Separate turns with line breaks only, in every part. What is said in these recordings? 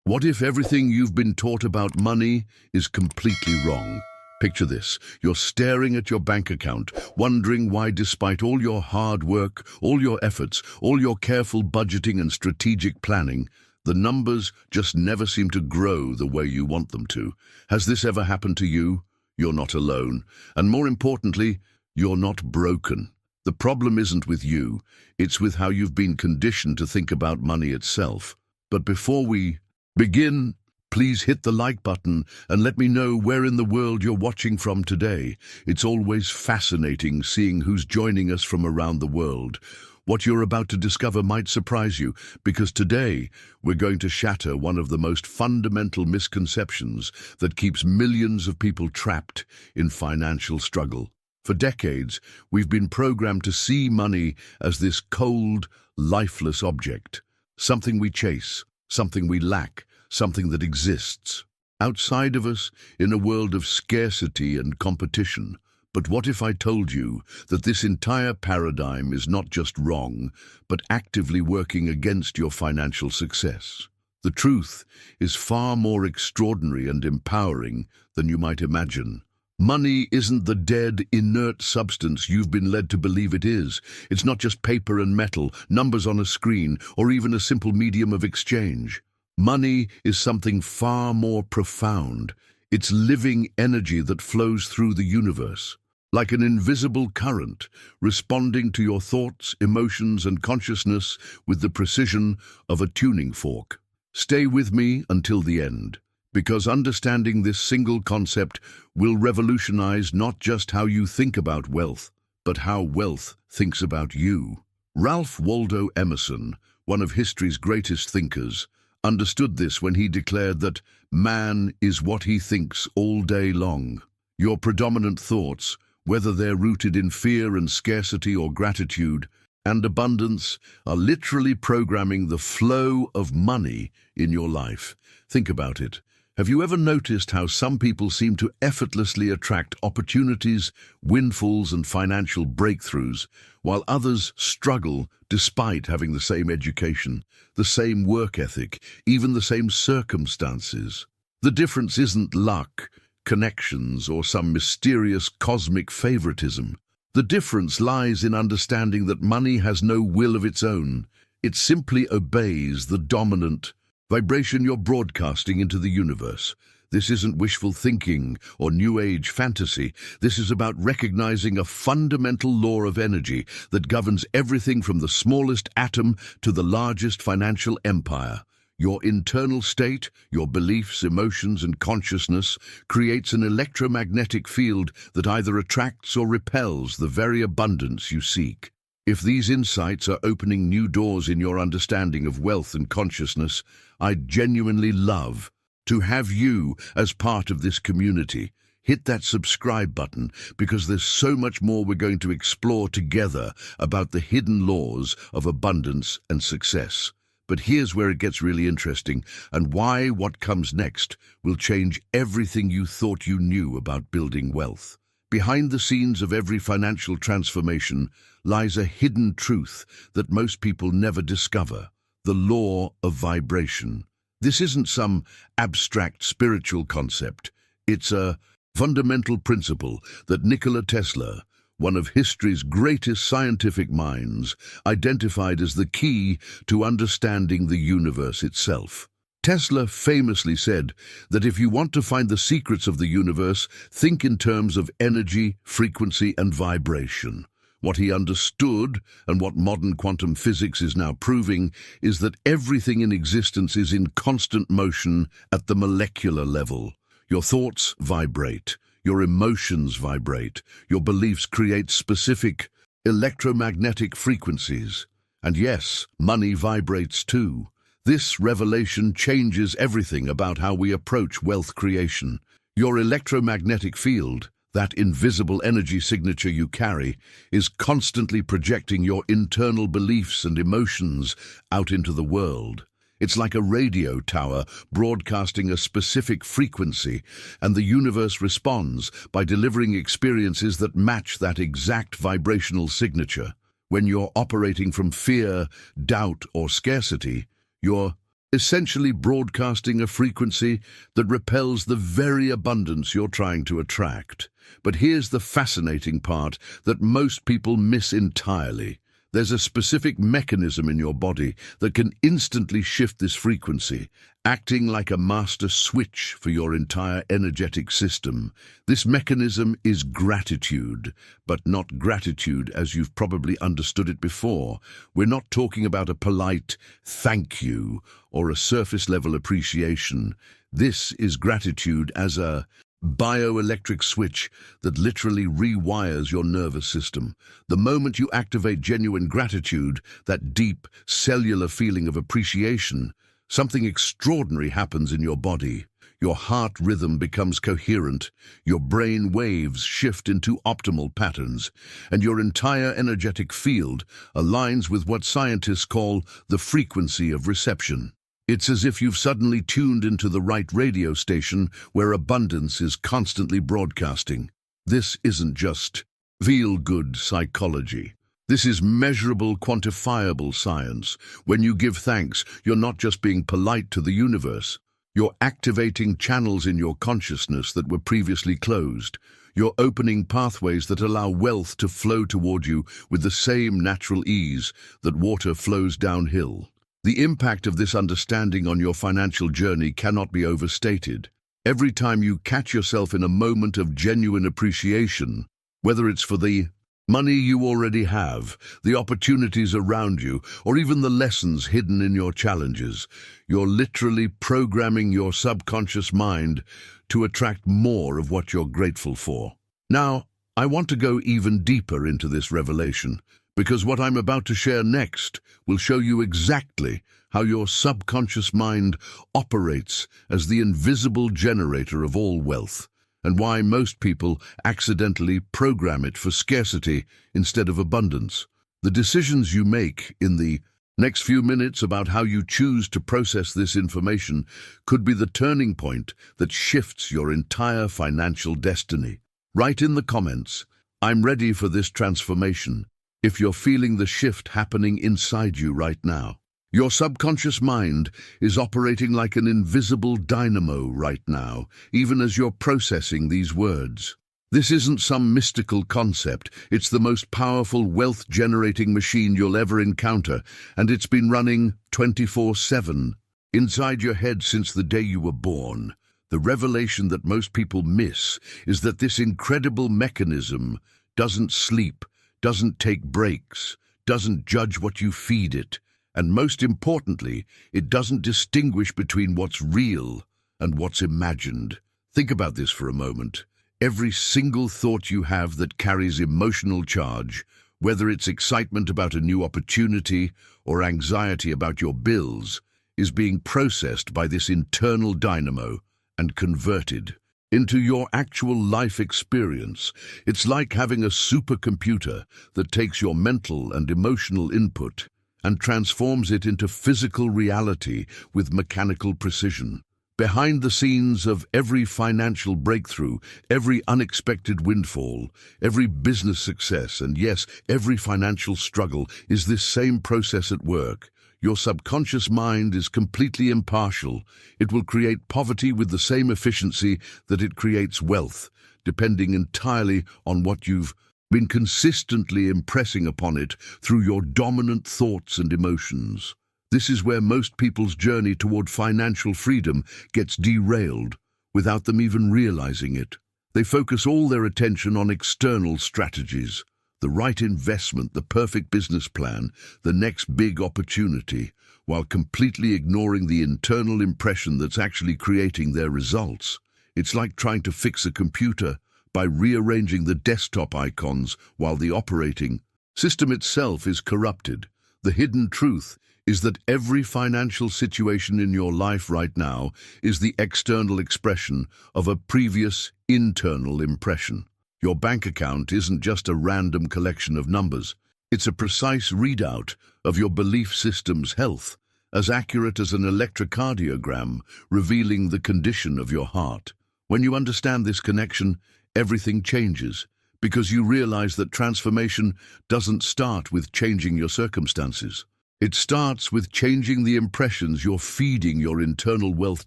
What if everything you've been taught about money is completely wrong? Picture this. You're staring at your bank account, wondering why despite all your hard work, all your efforts, all your careful budgeting and strategic planning, the numbers just never seem to grow the way you want them to. Has this ever happened to you? You're not alone. And more importantly, you're not broken. The problem isn't with you. It's with how you've been conditioned to think about money itself. But before we begin, please hit the like button and let me know where in the world you're watching from today. It's always fascinating seeing who's joining us from around the world. What you're about to discover might surprise you, because today we're going to shatter one of the most fundamental misconceptions that keeps millions of people trapped in financial struggle. For decades, we've been programmed to see money as this cold, lifeless object, something we chase, something we lack, something that exists outside of us in a world of scarcity and competition. But what if I told you that this entire paradigm is not just wrong, but actively working against your financial success? The truth is far more extraordinary and empowering than you might imagine. Money isn't the dead, inert substance you've been led to believe it is. It's not just paper and metal, numbers on a screen, or even a simple medium of exchange. Money is something far more profound. It's living energy that flows through the universe, like an invisible current, responding to your thoughts, emotions, and consciousness with the precision of a tuning fork. Stay with me until the end, because understanding this single concept will revolutionize not just how you think about wealth, but how wealth thinks about you. Ralph Waldo Emerson, one of history's greatest thinkers, understood this when he declared that man is what he thinks all day long. Your predominant thoughts, whether they're rooted in fear and scarcity or gratitude and abundance, are literally programming the flow of money in your life. Think about it. Have you ever noticed how some people seem to effortlessly attract opportunities, windfalls, and financial breakthroughs, while others struggle despite having the same education, the same work ethic, even the same circumstances? The difference isn't luck, connections, or some mysterious cosmic favoritism. The difference lies in understanding that money has no will of its own. It simply obeys the dominant vibration you're broadcasting into the universe. This isn't wishful thinking or New Age fantasy. This is about recognizing a fundamental law of energy that governs everything from the smallest atom to the largest financial empire. Your internal state, your beliefs, emotions, and consciousness creates an electromagnetic field that either attracts or repels the very abundance you seek. If these insights are opening new doors in your understanding of wealth and consciousness, I'd genuinely love to have you as part of this community. Hit that subscribe button, because there's so much more we're going to explore together about the hidden laws of abundance and success. But here's where it gets really interesting, and why what comes next will change everything you thought you knew about building wealth. Behind the scenes of every financial transformation lies a hidden truth that most people never discover: the law of vibration. This isn't some abstract spiritual concept. It's a fundamental principle that Nikola Tesla, one of history's greatest scientific minds, identified as the key to understanding the universe itself. Tesla famously said that if you want to find the secrets of the universe, think in terms of energy, frequency, and vibration. What he understood, and what modern quantum physics is now proving, is that everything in existence is in constant motion at the molecular level. Your thoughts vibrate, your emotions vibrate, your beliefs create specific electromagnetic frequencies. And yes, money vibrates too. This revelation changes everything about how we approach wealth creation. Your electromagnetic field, that invisible energy signature you carry, is constantly projecting your internal beliefs and emotions out into the world. It's like a radio tower broadcasting a specific frequency, and the universe responds by delivering experiences that match that exact vibrational signature. When you're operating from fear, doubt, or scarcity, you're essentially broadcasting a frequency that repels the very abundance you're trying to attract. But here's the fascinating part that most people miss entirely. There's a specific mechanism in your body that can instantly shift this frequency, acting like a master switch for your entire energetic system. This mechanism is gratitude, but not gratitude as you've probably understood it before. We're not talking about a polite thank you or a surface-level appreciation. This is gratitude as a bioelectric switch that literally rewires your nervous system. The moment you activate genuine gratitude, that deep cellular feeling of appreciation, something extraordinary happens in your body. Your heart rhythm becomes coherent, your brain waves shift into optimal patterns, and your entire energetic field aligns with what scientists call the frequency of reception. It's as if you've suddenly tuned into the right radio station where abundance is constantly broadcasting. This isn't just feel-good psychology. This is measurable, quantifiable science. When you give thanks, you're not just being polite to the universe. You're activating channels in your consciousness that were previously closed. You're opening pathways that allow wealth to flow toward you with the same natural ease that water flows downhill. The impact of this understanding on your financial journey cannot be overstated. Every time you catch yourself in a moment of genuine appreciation, whether it's for the money you already have, the opportunities around you, or even the lessons hidden in your challenges, you're literally programming your subconscious mind to attract more of what you're grateful for. Now, I want to go even deeper into this revelation, because what I'm about to share next will show you exactly how your subconscious mind operates as the invisible generator of all wealth, and why most people accidentally program it for scarcity instead of abundance. The decisions you make in the next few minutes about how you choose to process this information could be the turning point that shifts your entire financial destiny. Write in the comments, "I'm ready for this transformation," if you're feeling the shift happening inside you right now. Your subconscious mind is operating like an invisible dynamo right now, even as you're processing these words. This isn't some mystical concept. It's the most powerful wealth-generating machine you'll ever encounter, and it's been running 24/7 inside your head since the day you were born. The revelation that most people miss is that this incredible mechanism doesn't sleep, doesn't take breaks, doesn't judge what you feed it, and most importantly, it doesn't distinguish between what's real and what's imagined. Think about this for a moment. Every single thought you have that carries emotional charge, whether it's excitement about a new opportunity or anxiety about your bills, is being processed by this internal dynamo and converted into your actual life experience. It's like having a supercomputer that takes your mental and emotional input and transforms it into physical reality with mechanical precision. Behind the scenes of every financial breakthrough, every unexpected windfall, every business success, and yes, every financial struggle is this same process at work. Your subconscious mind is completely impartial. It will create poverty with the same efficiency that it creates wealth, depending entirely on what you've been consistently impressing upon it through your dominant thoughts and emotions. This is where most people's journey toward financial freedom gets derailed without them even realizing it. They focus all their attention on external strategies, the right investment, the perfect business plan, the next big opportunity, while completely ignoring the internal impression that's actually creating their results. It's like trying to fix a computer by rearranging the desktop icons while the operating system itself is corrupted. The hidden truth is that every financial situation in your life right now is the external expression of a previous internal impression. Your bank account isn't just a random collection of numbers. It's a precise readout of your belief system's health, as accurate as an electrocardiogram revealing the condition of your heart. When you understand this connection, everything changes, because you realize that transformation doesn't start with changing your circumstances. It starts with changing the impressions you're feeding your internal wealth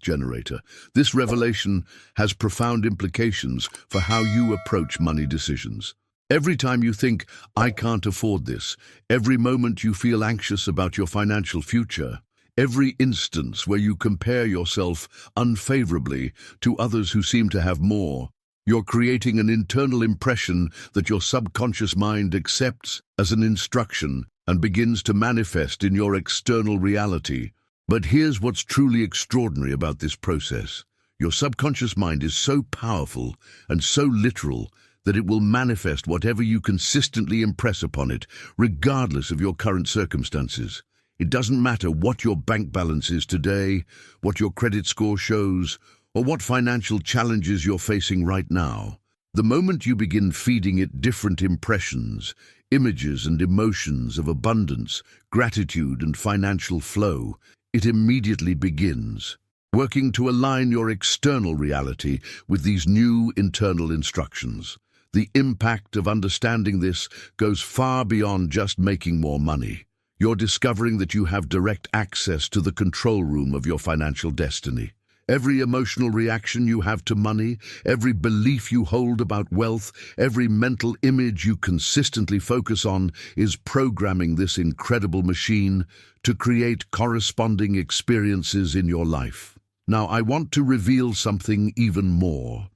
generator. This revelation has profound implications for how you approach money decisions. Every time you think, "I can't afford this," every moment you feel anxious about your financial future, every instance where you compare yourself unfavorably to others who seem to have more, you're creating an internal impression that your subconscious mind accepts as an instruction and begins to manifest in your external reality. But here's what's truly extraordinary about this process. Your subconscious mind is so powerful and so literal that it will manifest whatever you consistently impress upon it, regardless of your current circumstances. It doesn't matter what your bank balance is today, what your credit score shows, or what financial challenges you're facing right now. The moment you begin feeding it different impressions, images and emotions of abundance, gratitude and financial flow, it immediately begins working to align your external reality with these new internal instructions. The impact of understanding this goes far beyond just making more money. You're discovering that you have direct access to the control room of your financial destiny. Every emotional reaction you have to money, every belief you hold about wealth, every mental image you consistently focus on is programming this incredible machine to create corresponding experiences in your life. Now, I want to reveal something even more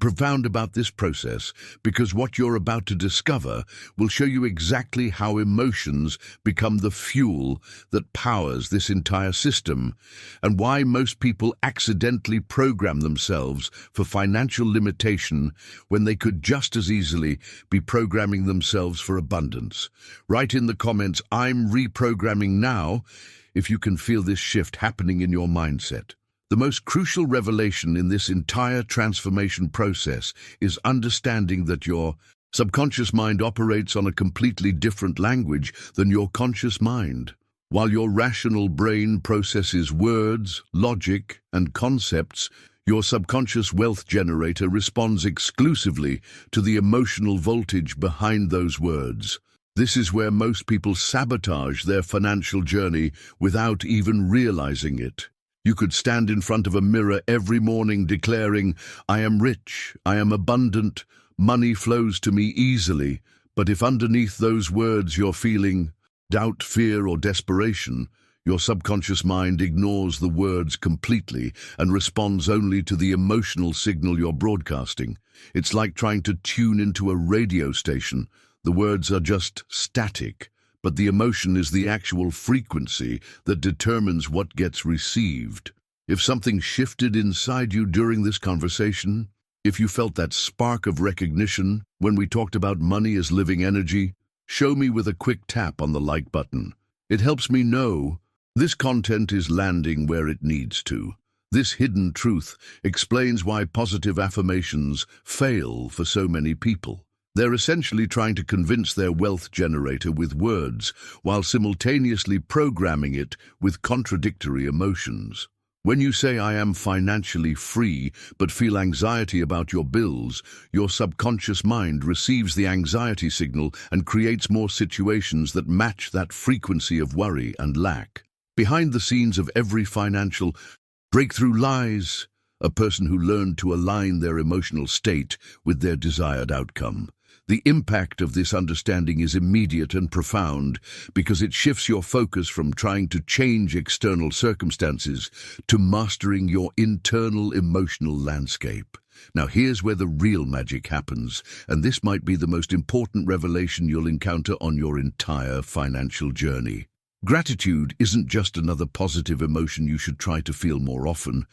profound about this process, because what you're about to discover will show you exactly how emotions become the fuel that powers this entire system, and why most people accidentally program themselves for financial limitation when they could just as easily be programming themselves for abundance. Write in the comments, "I'm reprogramming now," if you can feel this shift happening in your mindset. The most crucial revelation in this entire transformation process is understanding that your subconscious mind operates on a completely different language than your conscious mind. While your rational brain processes words, logic, and concepts, your subconscious wealth generator responds exclusively to the emotional voltage behind those words. This is where most people sabotage their financial journey without even realizing it. You could stand in front of a mirror every morning declaring, "I am rich, I am abundant, money flows to me easily," but if underneath those words you're feeling doubt, fear, or desperation, your subconscious mind ignores the words completely and responds only to the emotional signal you're broadcasting. It's like trying to tune into a radio station. The words are just static, but the emotion is the actual frequency that determines what gets received. If something shifted inside you during this conversation, if you felt that spark of recognition when we talked about money as living energy, show me with a quick tap on the like button. It helps me know this content is landing where it needs to. This hidden truth explains why positive affirmations fail for so many people. They're essentially trying to convince their wealth generator with words while simultaneously programming it with contradictory emotions. When you say, "I am financially free," but feel anxiety about your bills, your subconscious mind receives the anxiety signal and creates more situations that match that frequency of worry and lack. Behind the scenes of every financial breakthrough lies a person who learned to align their emotional state with their desired outcome. The impact of this understanding is immediate and profound because it shifts your focus from trying to change external circumstances to mastering your internal emotional landscape. Now, here's where the real magic happens, and this might be the most important revelation you'll encounter on your entire financial journey. Gratitude isn't just another positive emotion you should try to feel more often.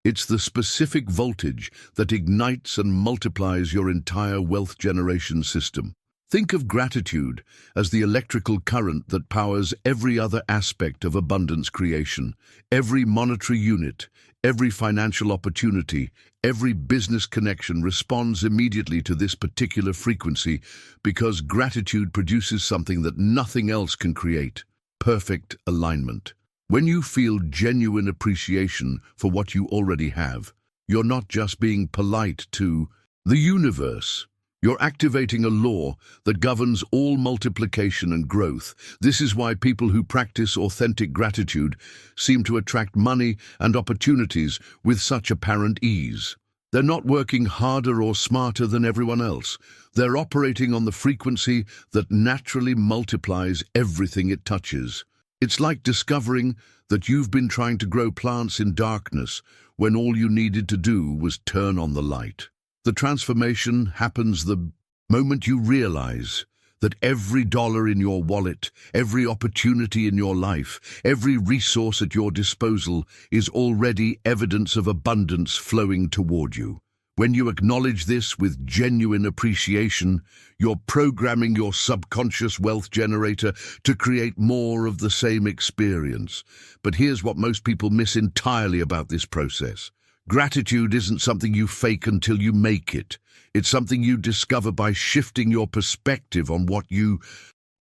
It's the specific voltage that ignites and multiplies your entire wealth generation system. Think of gratitude as the electrical current that powers every other aspect of abundance creation. Every monetary unit, every financial opportunity, every business connection responds immediately to this particular frequency because gratitude produces something that nothing else can create: perfect alignment. When you feel genuine appreciation for what you already have, you're not just being polite to the universe. You're activating a law that governs all multiplication and growth. This is why people who practice authentic gratitude seem to attract money and opportunities with such apparent ease. They're not working harder or smarter than everyone else. They're operating on the frequency that naturally multiplies everything it touches. It's like discovering that you've been trying to grow plants in darkness when all you needed to do was turn on the light. The transformation happens the moment you realize that every dollar in your wallet, every opportunity in your life, every resource at your disposal is already evidence of abundance flowing toward you. When you acknowledge this with genuine appreciation, you're programming your subconscious wealth generator to create more of the same experience. But here's what most people miss entirely about this process. Gratitude isn't something you fake until you make it. It's something you discover by shifting your perspective on what you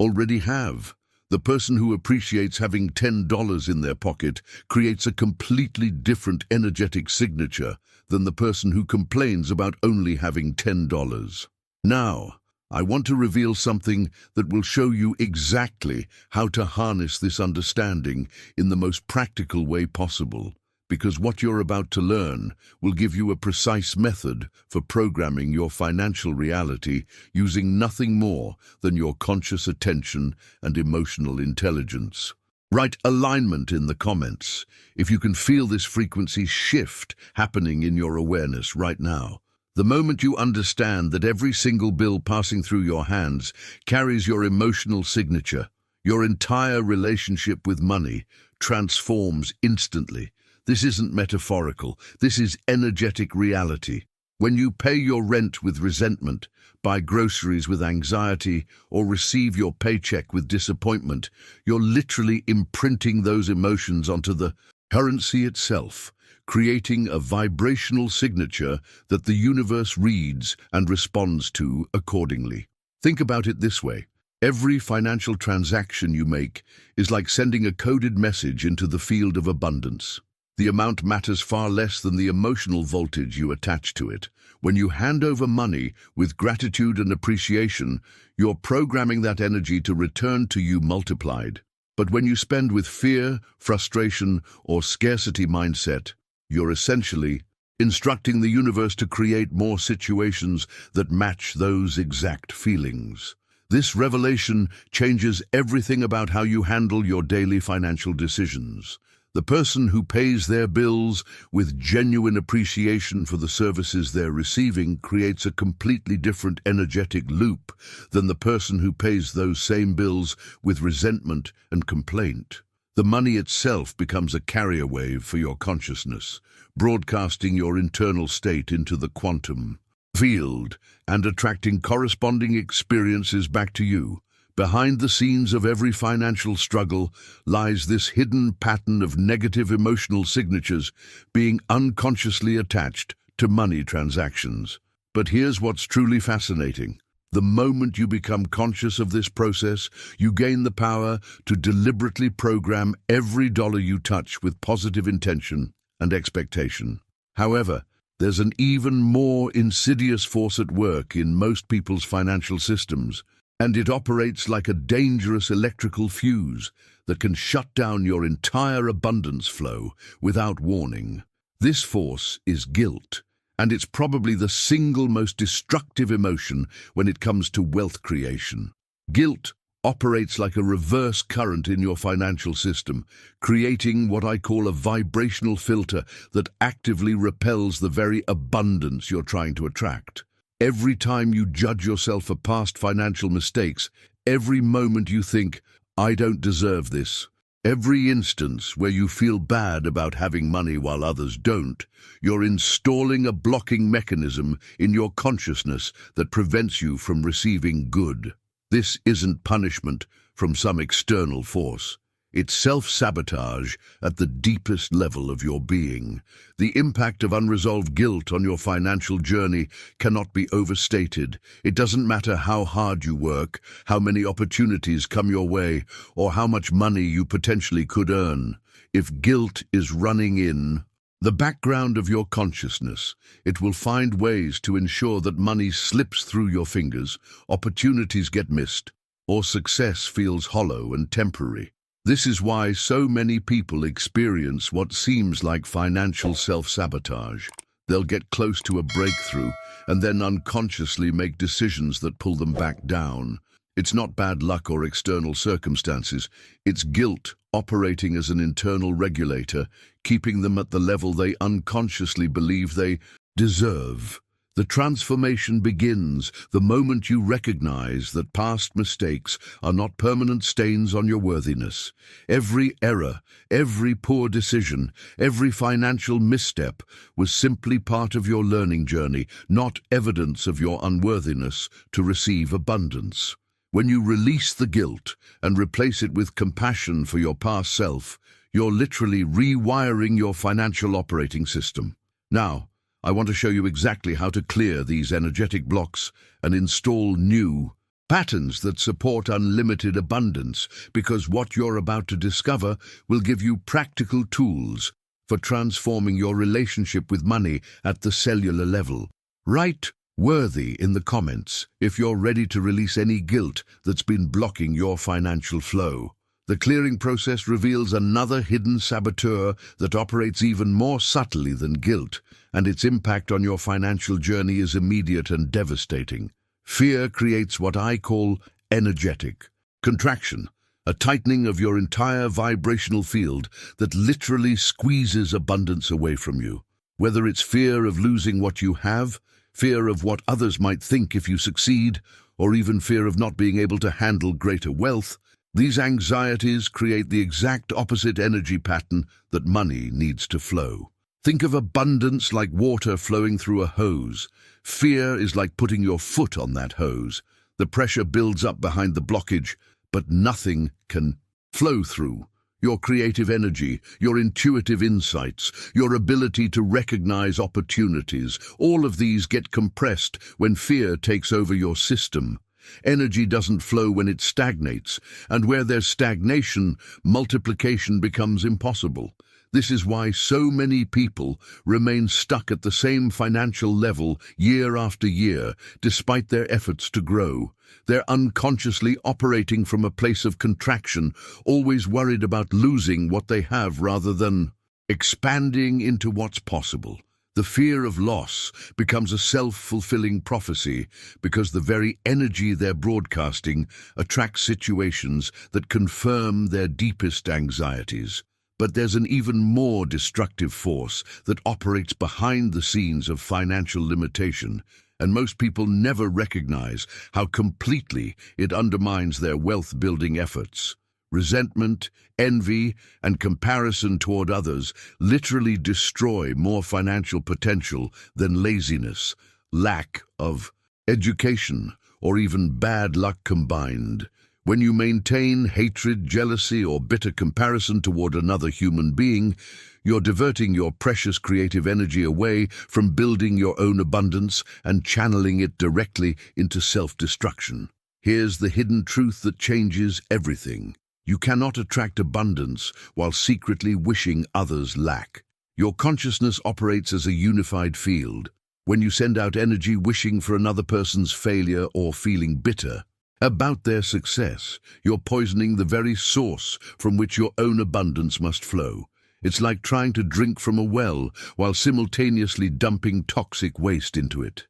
already have. The person who appreciates having $10 in their pocket creates a completely different energetic signature than the person who complains about only having $10. Now, I want to reveal something that will show you exactly how to harness this understanding in the most practical way possible. Because what you're about to learn will give you a precise method for programming your financial reality using nothing more than your conscious attention and emotional intelligence. Write alignment in the comments if you can feel this frequency shift happening in your awareness right now. The moment you understand that every single bill passing through your hands carries your emotional signature, your entire relationship with money transforms instantly. This isn't metaphorical, this is energetic reality. When you pay your rent with resentment, buy groceries with anxiety, or receive your paycheck with disappointment, you're literally imprinting those emotions onto the currency itself, creating a vibrational signature that the universe reads and responds to accordingly. Think about it this way. Every financial transaction you make is like sending a coded message into the field of abundance. The amount matters far less than the emotional voltage you attach to it. When you hand over money with gratitude and appreciation, you're programming that energy to return to you multiplied. But when you spend with fear, frustration, or scarcity mindset, you're essentially instructing the universe to create more situations that match those exact feelings. This revelation changes everything about how you handle your daily financial decisions. The person who pays their bills with genuine appreciation for the services they're receiving creates a completely different energetic loop than the person who pays those same bills with resentment and complaint. The money itself becomes a carrier wave for your consciousness, broadcasting your internal state into the quantum field and attracting corresponding experiences back to you. Behind the scenes of every financial struggle lies this hidden pattern of negative emotional signatures being unconsciously attached to money transactions. But here's what's truly fascinating. The moment you become conscious of this process, you gain the power to deliberately program every dollar you touch with positive intention and expectation. However, there's an even more insidious force at work in most people's financial systems, and it operates like a dangerous electrical fuse that can shut down your entire abundance flow without warning. This force is guilt, and it's probably the single most destructive emotion when it comes to wealth creation. Guilt operates like a reverse current in your financial system, creating what I call a vibrational filter that actively repels the very abundance you're trying to attract. Every time you judge yourself for past financial mistakes, every moment you think, I don't deserve this, every instance where you feel bad about having money while others don't, you're installing a blocking mechanism in your consciousness that prevents you from receiving good. This isn't punishment from some external force. It's self-sabotage at the deepest level of your being. The impact of unresolved guilt on your financial journey cannot be overstated. It doesn't matter how hard you work, how many opportunities come your way, or how much money you potentially could earn. If guilt is running in, The background of your consciousness. It will find ways to ensure that money slips through your fingers, opportunities get missed, or success feels hollow and temporary. This is why so many people experience what seems like financial self-sabotage. They'll get close to a breakthrough and then unconsciously make decisions that pull them back down. It's not bad luck or external circumstances. It's guilt operating as an internal regulator, keeping them at the level they unconsciously believe they deserve. The transformation begins the moment you recognize that past mistakes are not permanent stains on your worthiness. Every error, every poor decision, every financial misstep was simply part of your learning journey, not evidence of your unworthiness to receive abundance. When you release the guilt and replace it with compassion for your past self, you're literally rewiring your financial operating system. Now, I want to show you exactly how to clear these energetic blocks and install new patterns that support unlimited abundance, because what you're about to discover will give you practical tools for transforming your relationship with money at the cellular level. Write "worthy" in the comments if you're ready to release any guilt that's been blocking your financial flow. The clearing process reveals another hidden saboteur that operates even more subtly than guilt, and its impact on your financial journey is immediate and devastating. Fear creates what I call energetic contraction, a tightening of your entire vibrational field that literally squeezes abundance away from you. Whether it's fear of losing what you have, fear of what others might think if you succeed, or even fear of not being able to handle greater wealth, these anxieties create the exact opposite energy pattern that money needs to flow. Think of abundance like water flowing through a hose. Fear is like putting your foot on that hose. The pressure builds up behind the blockage, but nothing can flow through. Your creative energy, your intuitive insights, your ability to recognize opportunities, all of these get compressed when fear takes over your system. Energy doesn't flow when it stagnates, and where there's stagnation, multiplication becomes impossible. This is why so many people remain stuck at the same financial level year after year, despite their efforts to grow. They're unconsciously operating from a place of contraction, always worried about losing what they have rather than expanding into what's possible. The fear of loss becomes a self-fulfilling prophecy because the very energy they're broadcasting attracts situations that confirm their deepest anxieties. But there's an even more destructive force that operates behind the scenes of financial limitation, and most people never recognize how completely it undermines their wealth-building efforts. Resentment, envy, and comparison toward others literally destroy more financial potential than laziness, lack of education, or even bad luck combined. When you maintain hatred, jealousy, or bitter comparison toward another human being, you're diverting your precious creative energy away from building your own abundance and channeling it directly into self-destruction. Here's the hidden truth that changes everything. You cannot attract abundance while secretly wishing others lack. Your consciousness operates as a unified field. When you send out energy wishing for another person's failure or feeling bitter about their success, you're poisoning the very source from which your own abundance must flow. It's like trying to drink from a well while simultaneously dumping toxic waste into it.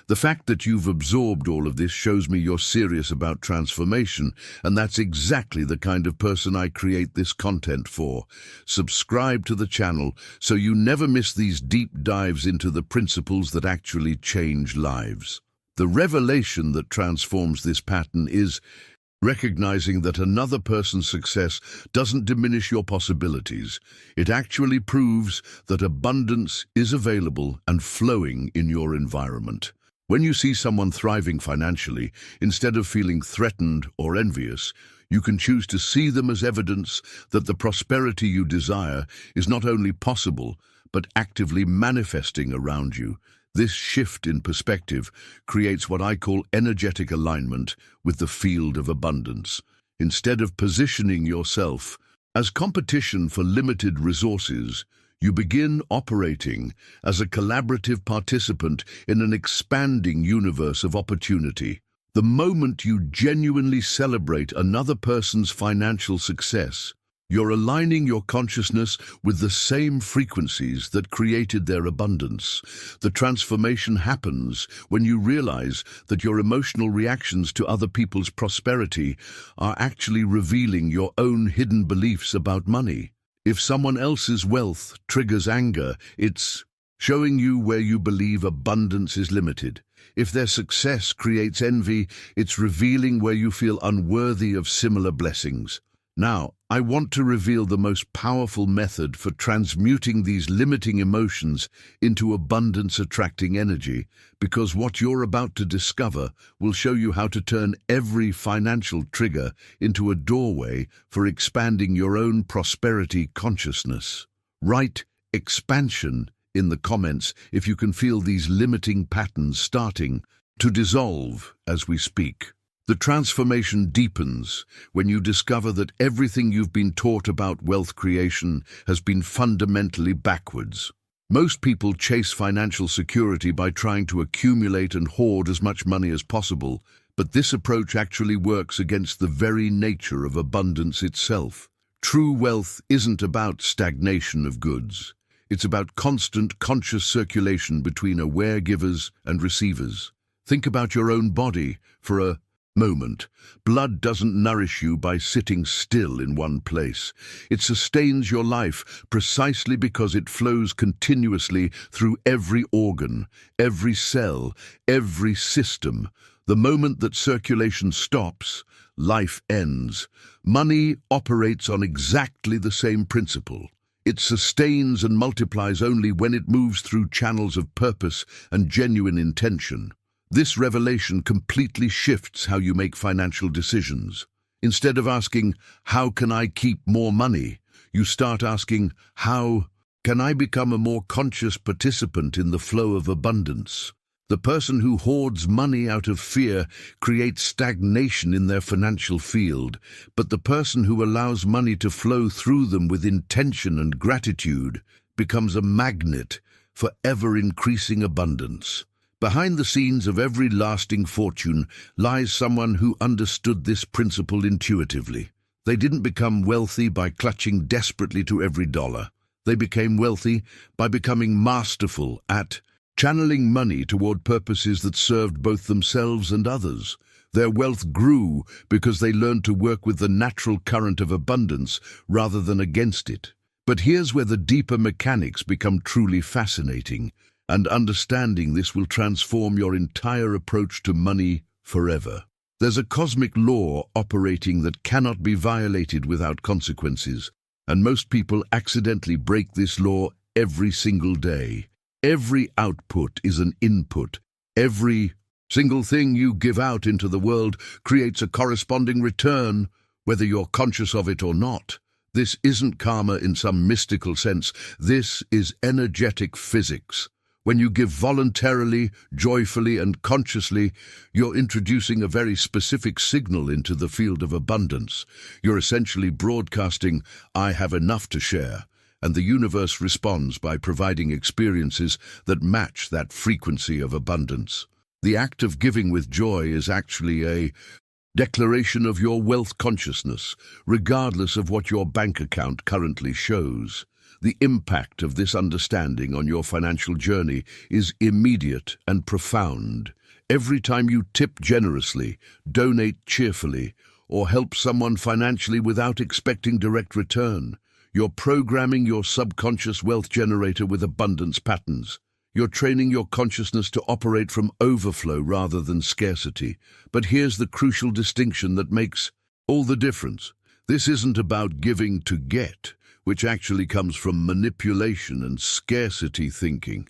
The fact that you've absorbed all of this shows me you're serious about transformation, and that's exactly the kind of person I create this content for. Subscribe to the channel so you never miss these deep dives into the principles that actually change lives. The revelation that transforms this pattern is recognizing that another person's success doesn't diminish your possibilities. It actually proves that abundance is available and flowing in your environment. When you see someone thriving financially, instead of feeling threatened or envious, you can choose to see them as evidence that the prosperity you desire is not only possible, but actively manifesting around you. This shift in perspective creates what I call energetic alignment with the field of abundance. Instead of positioning yourself as competition for limited resources, You begin operating as a collaborative participant in an expanding universe of opportunity. The moment you genuinely celebrate another person's financial success, you're aligning your consciousness with the same frequencies that created their abundance. The transformation happens when you realize that your emotional reactions to other people's prosperity are actually revealing your own hidden beliefs about money. If someone else's wealth triggers anger, it's showing you where you believe abundance is limited. If their success creates envy, it's revealing where you feel unworthy of similar blessings. Now, I want to reveal the most powerful method for transmuting these limiting emotions into abundance-attracting energy, because what you're about to discover will show you how to turn every financial trigger into a doorway for expanding your own prosperity consciousness. Write expansion in the comments if you can feel these limiting patterns starting to dissolve as we speak. The transformation deepens when you discover that everything you've been taught about wealth creation has been fundamentally backwards. Most people chase financial security by trying to accumulate and hoard as much money as possible, but this approach actually works against the very nature of abundance itself. True wealth isn't about stagnation of goods. It's about constant conscious circulation between aware givers and receivers. Think about your own body for a moment. Blood doesn't nourish you by sitting still in one place. It sustains your life precisely because it flows continuously through every organ, every cell, every system. The moment that circulation stops, life ends. Money operates on exactly the same principle. It sustains and multiplies only when it moves through channels of purpose and genuine intention. This revelation completely shifts how you make financial decisions. Instead of asking, "How can I keep more money?" you start asking, "How can I become a more conscious participant in the flow of abundance?" The person who hoards money out of fear creates stagnation in their financial field, but the person who allows money to flow through them with intention and gratitude becomes a magnet for ever-increasing abundance. Behind the scenes of every lasting fortune lies someone who understood this principle intuitively. They didn't become wealthy by clutching desperately to every dollar. They became wealthy by becoming masterful at channeling money toward purposes that served both themselves and others. Their wealth grew because they learned to work with the natural current of abundance rather than against it. But here's where the deeper mechanics become truly fascinating, and understanding this will transform your entire approach to money forever. There's a cosmic law operating that cannot be violated without consequences, and most people accidentally break this law every single day. Every output is an input. Every single thing you give out into the world creates a corresponding return, whether you're conscious of it or not. This isn't karma in some mystical sense. This is energetic physics. When you give voluntarily, joyfully, and consciously, you're introducing a very specific signal into the field of abundance. You're essentially broadcasting, "I have enough to share," and the universe responds by providing experiences that match that frequency of abundance. The act of giving with joy is actually a declaration of your wealth consciousness, regardless of what your bank account currently shows. The impact of this understanding on your financial journey is immediate and profound. Every time you tip generously, donate cheerfully, or help someone financially without expecting direct return, you're programming your subconscious wealth generator with abundance patterns. You're training your consciousness to operate from overflow rather than scarcity. But here's the crucial distinction that makes all the difference. This isn't about giving to get, which actually comes from manipulation and scarcity thinking.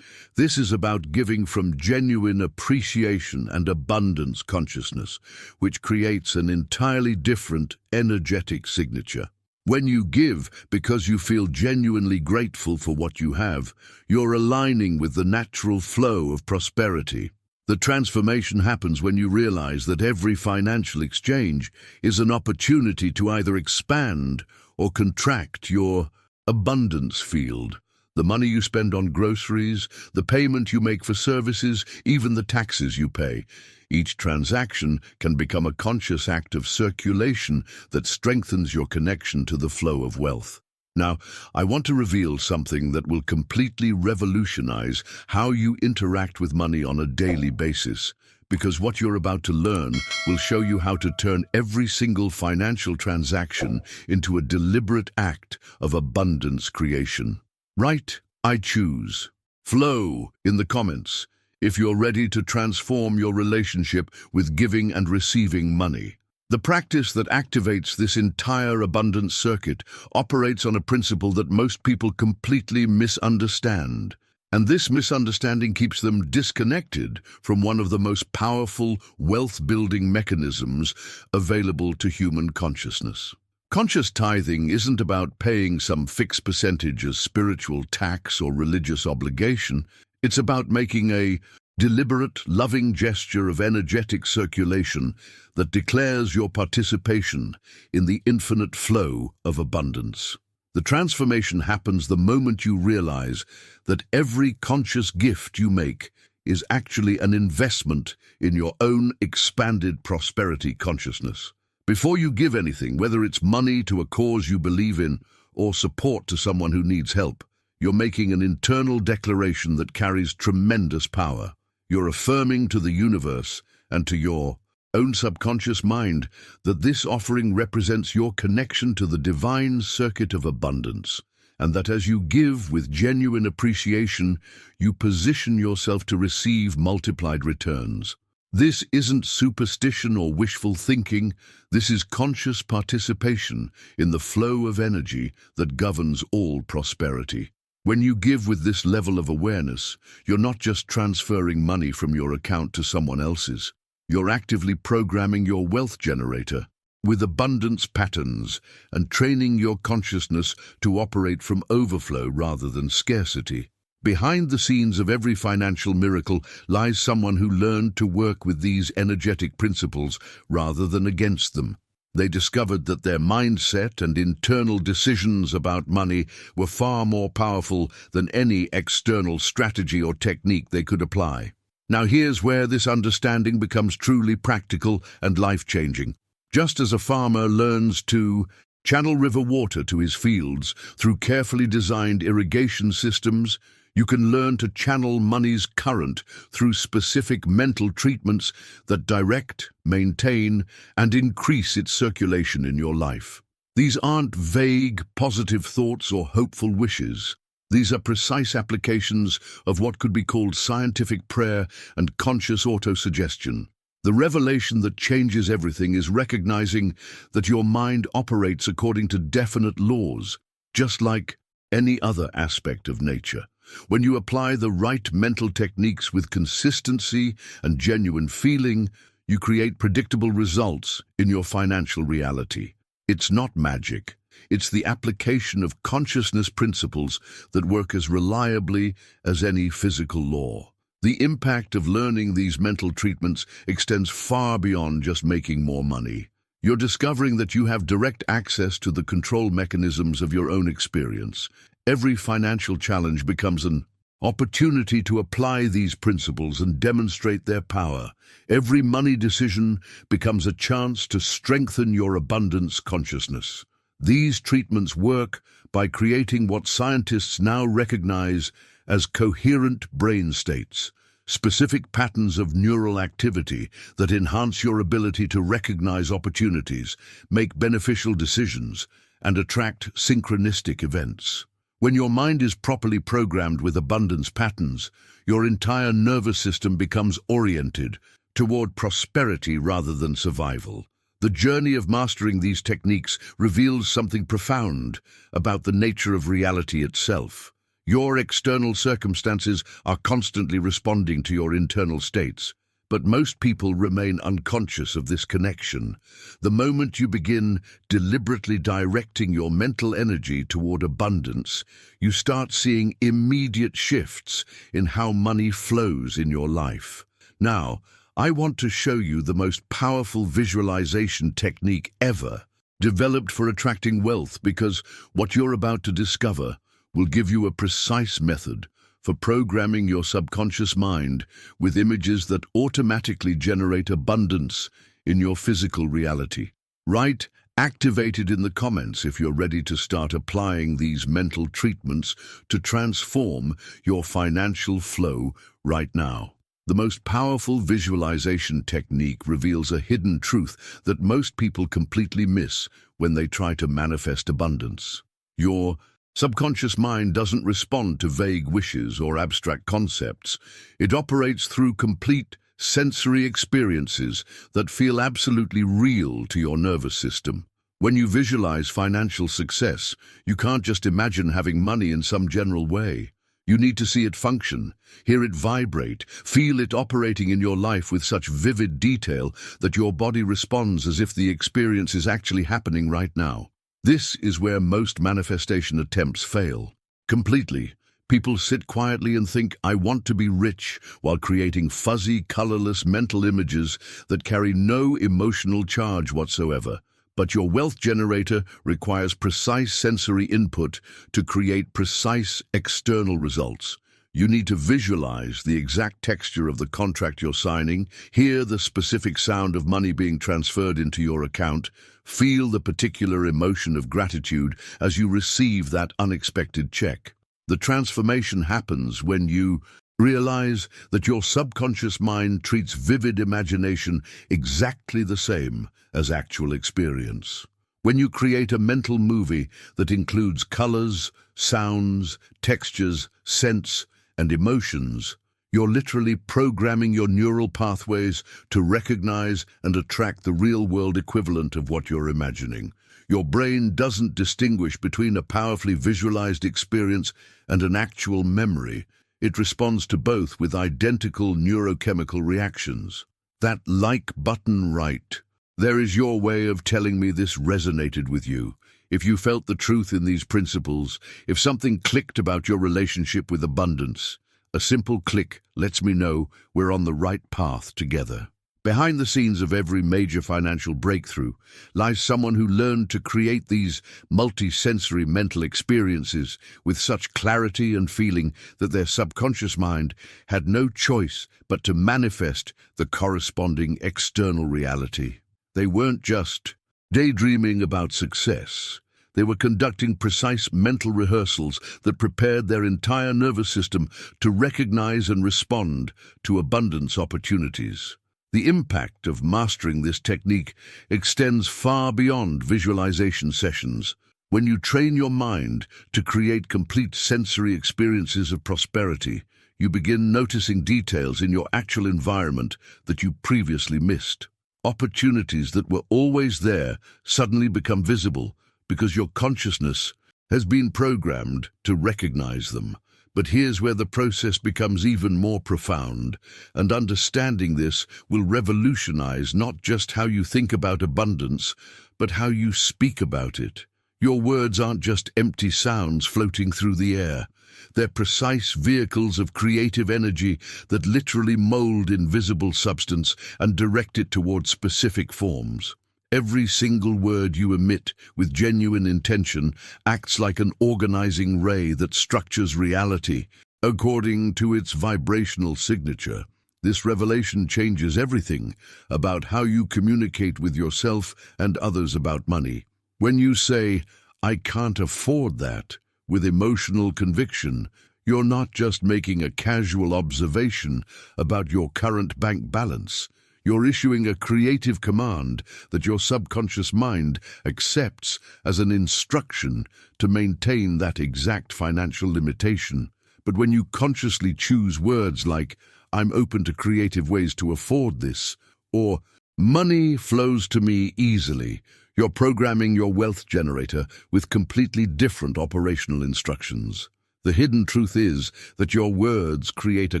This is about giving from genuine appreciation and abundance consciousness, which creates an entirely different energetic signature. When you give because you feel genuinely grateful for what you have, you're aligning with the natural flow of prosperity. The transformation happens when you realize that every financial exchange is an opportunity to either expand or contract your abundance field. The money you spend on groceries, the payment you make for services, even the taxes you pay. Each transaction can become a conscious act of circulation that strengthens your connection to the flow of wealth. Now, I want to reveal something that will completely revolutionize how you interact with money on a daily basis, because what you're about to learn will show you how to turn every single financial transaction into a deliberate act of abundance creation. Right? I choose. Flow in the comments if you're ready to transform your relationship with giving and receiving money. The practice that activates this entire abundance circuit operates on a principle that most people completely misunderstand. And this misunderstanding keeps them disconnected from one of the most powerful wealth-building mechanisms available to human consciousness. Conscious tithing isn't about paying some fixed percentage as spiritual tax or religious obligation. It's about making a deliberate, loving gesture of energetic circulation that declares your participation in the infinite flow of abundance. The transformation happens the moment you realize that every conscious gift you make is actually an investment in your own expanded prosperity consciousness. Before you give anything, whether it's money to a cause you believe in or support to someone who needs help, you're making an internal declaration that carries tremendous power. You're affirming to the universe and to your own subconscious mind that this offering represents your connection to the divine circuit of abundance, and that as you give with genuine appreciation, you position yourself to receive multiplied returns. This isn't superstition or wishful thinking. This is conscious participation in the flow of energy that governs all prosperity. When you give with this level of awareness, you're not just transferring money from your account to someone else's. You're actively programming your wealth generator with abundance patterns and training your consciousness to operate from overflow rather than scarcity. Behind the scenes of every financial miracle lies someone who learned to work with these energetic principles rather than against them. They discovered that their mindset and internal decisions about money were far more powerful than any external strategy or technique they could apply. Now here's where this understanding becomes truly practical and life-changing. Just as a farmer learns to channel river water to his fields through carefully designed irrigation systems, you can learn to channel money's current through specific mental treatments that direct, maintain, and increase its circulation in your life. These aren't vague, positive thoughts or hopeful wishes. These are precise applications of what could be called scientific prayer and conscious autosuggestion. The revelation that changes everything is recognizing that your mind operates according to definite laws, just like any other aspect of nature. When you apply the right mental techniques with consistency and genuine feeling, you create predictable results in your financial reality. It's not magic. It's the application of consciousness principles that work as reliably as any physical law. The impact of learning these mental treatments extends far beyond just making more money. You're discovering that you have direct access to the control mechanisms of your own experience. Every financial challenge becomes an opportunity to apply these principles and demonstrate their power. Every money decision becomes a chance to strengthen your abundance consciousness. These treatments work by creating what scientists now recognize as coherent brain states, specific patterns of neural activity that enhance your ability to recognize opportunities, make beneficial decisions, and attract synchronistic events. When your mind is properly programmed with abundance patterns, your entire nervous system becomes oriented toward prosperity rather than survival. The journey of mastering these techniques reveals something profound about the nature of reality itself. Your external circumstances are constantly responding to your internal states, but most people remain unconscious of this connection. The moment you begin deliberately directing your mental energy toward abundance, you start seeing immediate shifts in how money flows in your life. Now, I want to show you the most powerful visualization technique ever developed for attracting wealth, because what you're about to discover will give you a precise method for programming your subconscious mind with images that automatically generate abundance in your physical reality. Write "activated" in the comments if you're ready to start applying these mental treatments to transform your financial flow right now. The most powerful visualization technique reveals a hidden truth that most people completely miss when they try to manifest abundance. Your subconscious mind doesn't respond to vague wishes or abstract concepts. It operates through complete sensory experiences that feel absolutely real to your nervous system. When you visualize financial success, you can't just imagine having money in some general way. You need to see it function, hear it vibrate, feel it operating in your life with such vivid detail that your body responds as if the experience is actually happening right now. This is where most manifestation attempts fail. Completely. People sit quietly and think, "I want to be rich," while creating fuzzy, colorless mental images that carry no emotional charge whatsoever. But your wealth generator requires precise sensory input to create precise external results. You need to visualize the exact texture of the contract you're signing, hear the specific sound of money being transferred into your account, feel the particular emotion of gratitude as you receive that unexpected check. The transformation happens when you realize that your subconscious mind treats vivid imagination exactly the same as actual experience. When you create a mental movie that includes colors, sounds, textures, scents, and emotions, you're literally programming your neural pathways to recognize and attract the real-world equivalent of what you're imagining. Your brain doesn't distinguish between a powerfully visualized experience and an actual memory. It responds to both with identical neurochemical reactions. That like button right there is your way of telling me this resonated with you. If you felt the truth in these principles, if something clicked about your relationship with abundance, a simple click lets me know we're on the right path together. Behind the scenes of every major financial breakthrough lies someone who learned to create these multi-sensory mental experiences with such clarity and feeling that their subconscious mind had no choice but to manifest the corresponding external reality. They weren't just daydreaming about success. They were conducting precise mental rehearsals that prepared their entire nervous system to recognize and respond to abundance opportunities. The impact of mastering this technique extends far beyond visualization sessions. When you train your mind to create complete sensory experiences of prosperity, you begin noticing details in your actual environment that you previously missed. Opportunities that were always there suddenly become visible because your consciousness has been programmed to recognize them. But here's where the process becomes even more profound, and understanding this will revolutionize not just how you think about abundance, but how you speak about it. Your words aren't just empty sounds floating through the air. They're precise vehicles of creative energy that literally mold invisible substance and direct it toward specific forms. Every single word you emit with genuine intention acts like an organizing ray that structures reality according to its vibrational signature. This revelation changes everything about how you communicate with yourself and others about money. When you say, "I can't afford that," with emotional conviction, you're not just making a casual observation about your current bank balance. You're issuing a creative command that your subconscious mind accepts as an instruction to maintain that exact financial limitation. But when you consciously choose words like, "I'm open to creative ways to afford this," or "money flows to me easily," you're programming your wealth generator with completely different operational instructions. The hidden truth is that your words create a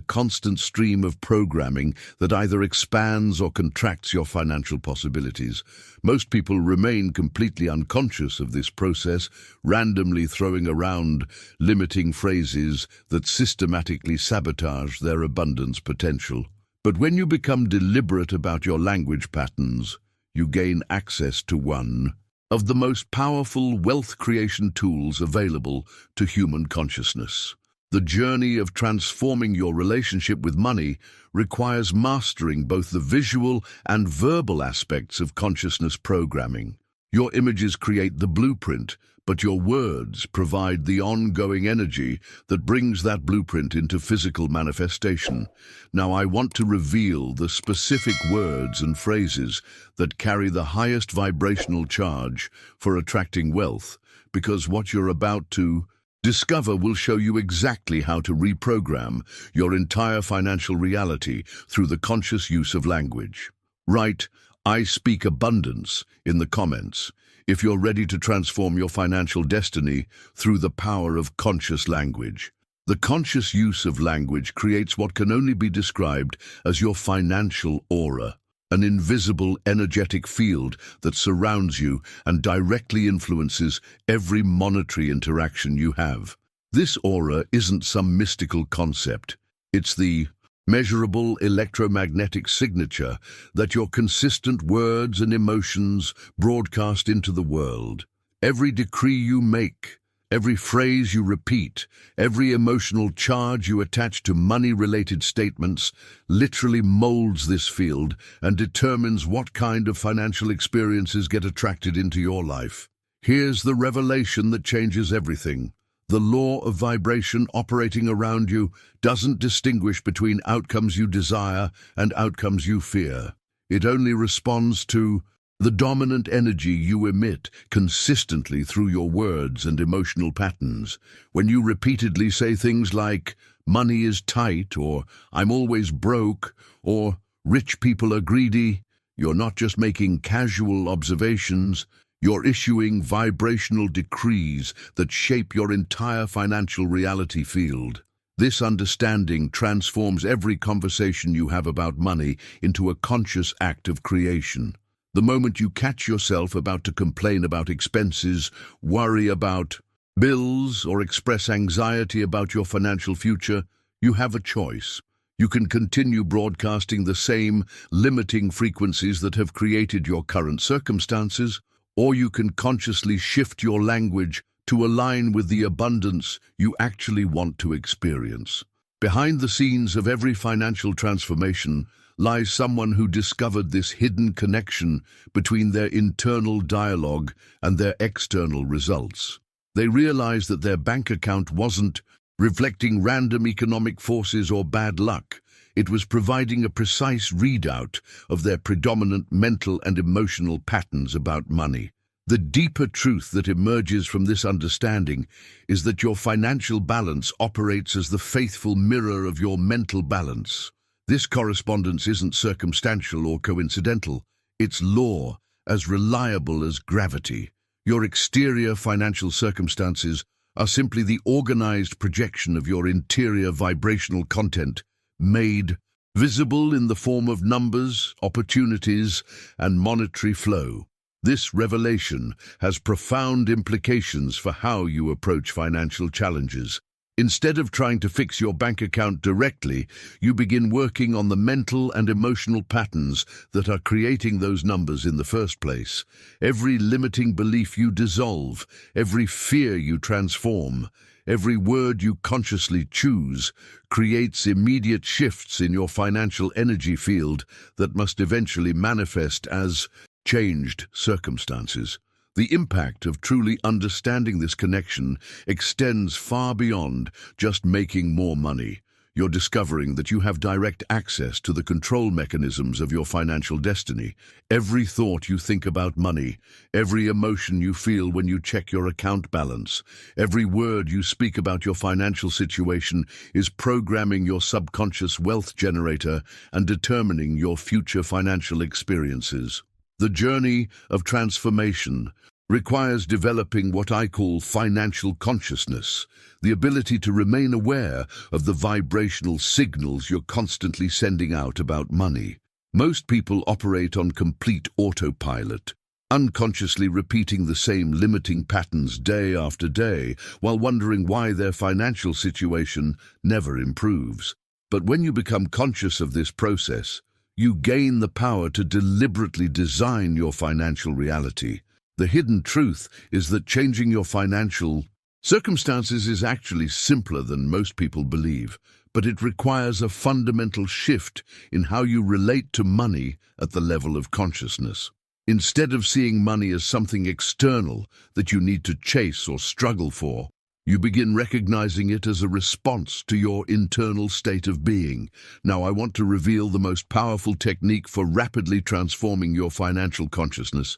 constant stream of programming that either expands or contracts your financial possibilities. Most people remain completely unconscious of this process, randomly throwing around limiting phrases that systematically sabotage their abundance potential. But when you become deliberate about your language patterns, you gain access to one of the most powerful wealth creation tools available to human consciousness. The journey of transforming your relationship with money requires mastering both the visual and verbal aspects of consciousness programming. Your images create the blueprint, but your words provide the ongoing energy that brings that blueprint into physical manifestation. Now, I want to reveal the specific words and phrases that carry the highest vibrational charge for attracting wealth, because what you're about to discover will show you exactly how to reprogram your entire financial reality through the conscious use of language. Write, "I speak abundance" in the comments if you're ready to transform your financial destiny through the power of conscious language. The conscious use of language creates what can only be described as your financial aura, an invisible energetic field that surrounds you and directly influences every monetary interaction you have. This aura isn't some mystical concept. It's the measurable electromagnetic signature that your consistent words and emotions broadcast into the world. Every decree you make, every phrase you repeat, every emotional charge you attach to money-related statements literally molds this field and determines what kind of financial experiences get attracted into your life. Here's the revelation that changes everything. The law of vibration operating around you doesn't distinguish between outcomes you desire and outcomes you fear. It only responds to the dominant energy you emit consistently through your words and emotional patterns. When you repeatedly say things like, "Money is tight," or "I'm always broke," or "Rich people are greedy," you're not just making casual observations. You're issuing vibrational decrees that shape your entire financial reality field. This understanding transforms every conversation you have about money into a conscious act of creation. The moment you catch yourself about to complain about expenses, worry about bills, or express anxiety about your financial future, you have a choice. You can continue broadcasting the same limiting frequencies that have created your current circumstances, or you can consciously shift your language to align with the abundance you actually want to experience. Behind the scenes of every financial transformation lies someone who discovered this hidden connection between their internal dialogue and their external results. They realized that their bank account wasn't reflecting random economic forces or bad luck. It was providing a precise readout of their predominant mental and emotional patterns about money. The deeper truth that emerges from this understanding is that your financial balance operates as the faithful mirror of your mental balance. This correspondence isn't circumstantial or coincidental. It's law, as reliable as gravity. Your exterior financial circumstances are simply the organized projection of your interior vibrational content, made visible in the form of numbers, opportunities, and monetary flow. This revelation has profound implications for how you approach financial challenges. Instead of trying to fix your bank account directly, you begin working on the mental and emotional patterns that are creating those numbers in the first place. Every limiting belief you dissolve, every fear you transform, every word you consciously choose creates immediate shifts in your financial energy field that must eventually manifest as changed circumstances. The impact of truly understanding this connection extends far beyond just making more money. You're discovering that you have direct access to the control mechanisms of your financial destiny. Every thought you think about money, every emotion you feel when you check your account balance, every word you speak about your financial situation is programming your subconscious wealth generator and determining your future financial experiences. The journey of transformation requires developing what I call financial consciousness, the ability to remain aware of the vibrational signals you're constantly sending out about money. Most people operate on complete autopilot, unconsciously repeating the same limiting patterns day after day while wondering why their financial situation never improves. But when you become conscious of this process, you gain the power to deliberately design your financial reality. The hidden truth is that changing your financial circumstances is actually simpler than most people believe, but it requires a fundamental shift in how you relate to money at the level of consciousness. Instead of seeing money as something external that you need to chase or struggle for, you begin recognizing it as a response to your internal state of being. Now, I want to reveal the most powerful technique for rapidly transforming your financial consciousness,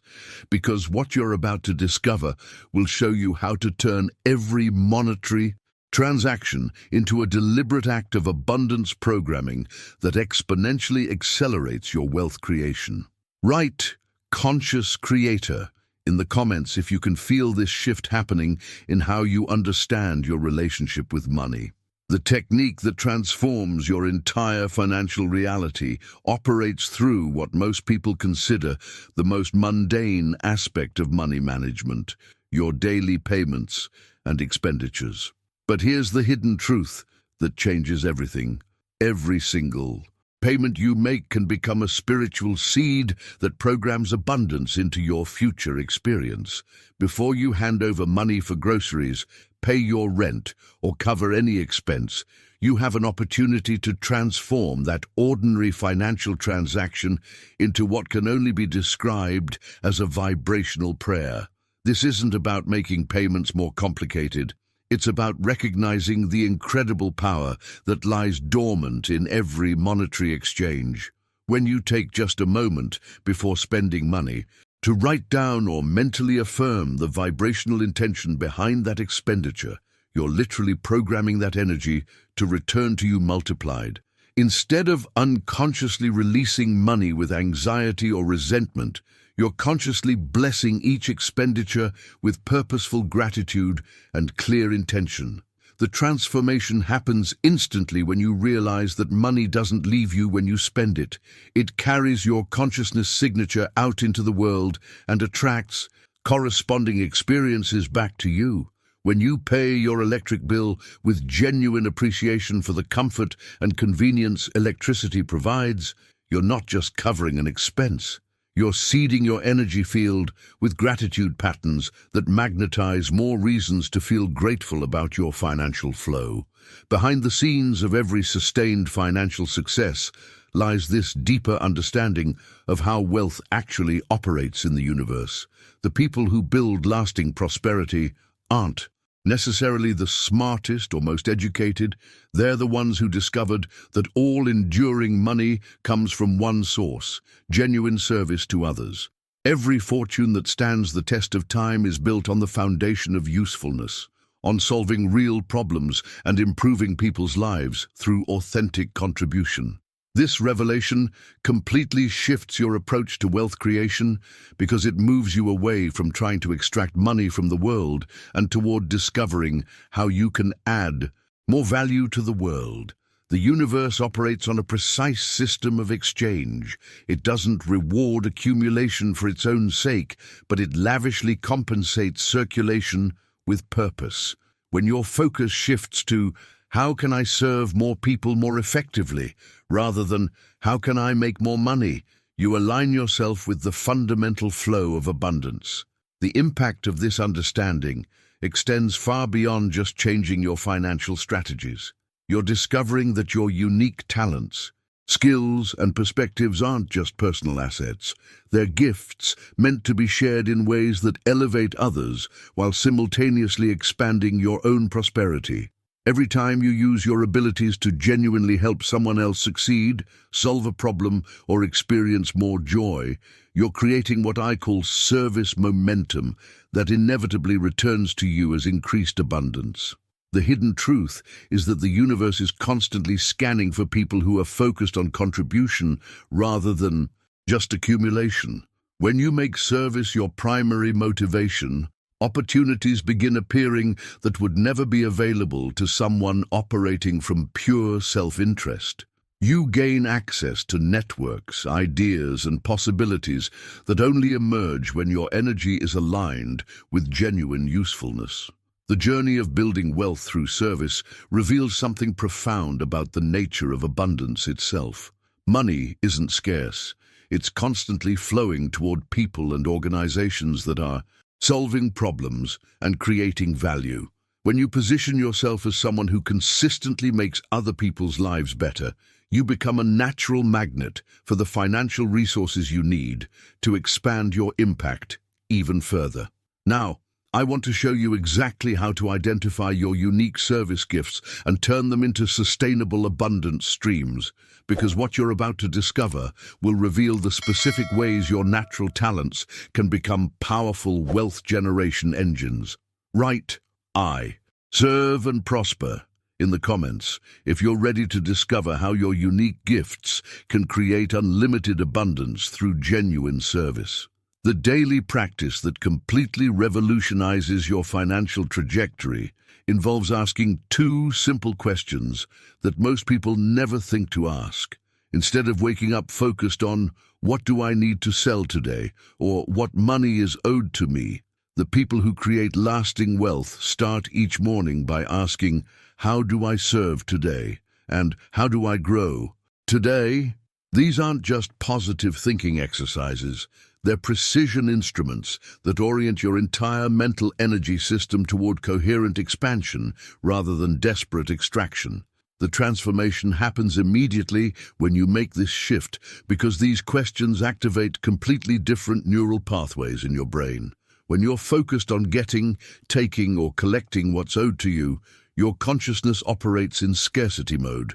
because what you're about to discover will show you how to turn every monetary transaction into a deliberate act of abundance programming that exponentially accelerates your wealth creation. Write "conscious creator" in the comments if you can feel this shift happening in how you understand your relationship with money. The technique that transforms your entire financial reality operates through what most people consider the most mundane aspect of money management: your daily payments and expenditures. But here's the hidden truth that changes everything. Every single payment you make can become a spiritual seed that programs abundance into your future experience. Before you hand over money for groceries, pay your rent, or cover any expense, you have an opportunity to transform that ordinary financial transaction into what can only be described as a vibrational prayer. This isn't about making payments more complicated. It's about recognizing the incredible power that lies dormant in every monetary exchange. When you take just a moment before spending money to write down or mentally affirm the vibrational intention behind that expenditure, you're literally programming that energy to return to you multiplied. Instead of unconsciously releasing money with anxiety or resentment, you're consciously blessing each expenditure with purposeful gratitude and clear intention. The transformation happens instantly when you realize that money doesn't leave you when you spend it. It carries your consciousness signature out into the world and attracts corresponding experiences back to you. When you pay your electric bill with genuine appreciation for the comfort and convenience electricity provides, you're not just covering an expense. You're seeding your energy field with gratitude patterns that magnetize more reasons to feel grateful about your financial flow. Behind the scenes of every sustained financial success lies this deeper understanding of how wealth actually operates in the universe. The people who build lasting prosperity aren't necessarily the smartest or most educated. They're the ones who discovered that all enduring money comes from one source: genuine service to others. Every fortune that stands the test of time is built on the foundation of usefulness, on solving real problems and improving people's lives through authentic contribution. This revelation completely shifts your approach to wealth creation because it moves you away from trying to extract money from the world and toward discovering how you can add more value to the world. The universe operates on a precise system of exchange. It doesn't reward accumulation for its own sake, but it lavishly compensates circulation with purpose. When your focus shifts to "how can I serve more people more effectively?" rather than "how can I make more money?" you align yourself with the fundamental flow of abundance. The impact of this understanding extends far beyond just changing your financial strategies. You're discovering that your unique talents, skills, and perspectives aren't just personal assets. They're gifts meant to be shared in ways that elevate others while simultaneously expanding your own prosperity. Every time you use your abilities to genuinely help someone else succeed, solve a problem, or experience more joy, you're creating what I call service momentum that inevitably returns to you as increased abundance. The hidden truth is that the universe is constantly scanning for people who are focused on contribution rather than just accumulation. When you make service your primary motivation, opportunities begin appearing that would never be available to someone operating from pure self-interest. You gain access to networks, ideas, and possibilities that only emerge when your energy is aligned with genuine usefulness. The journey of building wealth through service reveals something profound about the nature of abundance itself. Money isn't scarce. It's constantly flowing toward people and organizations that are solving problems and creating value. When you position yourself as someone who consistently makes other people's lives better, you become a natural magnet for the financial resources you need to expand your impact even further. Now, I want to show you exactly how to identify your unique service gifts and turn them into sustainable abundance streams, because what you're about to discover will reveal the specific ways your natural talents can become powerful wealth generation engines. Write I serve and prosper in the comments if you're ready to discover how your unique gifts can create unlimited abundance through genuine service. The daily practice that completely revolutionizes your financial trajectory involves asking two simple questions that most people never think to ask. Instead of waking up focused on what do I need to sell today or what money is owed to me, the people who create lasting wealth start each morning by asking, how do I serve today? And how do I grow today? These aren't just positive thinking exercises. They're precision instruments that orient your entire mental energy system toward coherent expansion rather than desperate extraction. The transformation happens immediately when you make this shift because these questions activate completely different neural pathways in your brain. When you're focused on getting, taking, or collecting what's owed to you, your consciousness operates in scarcity mode,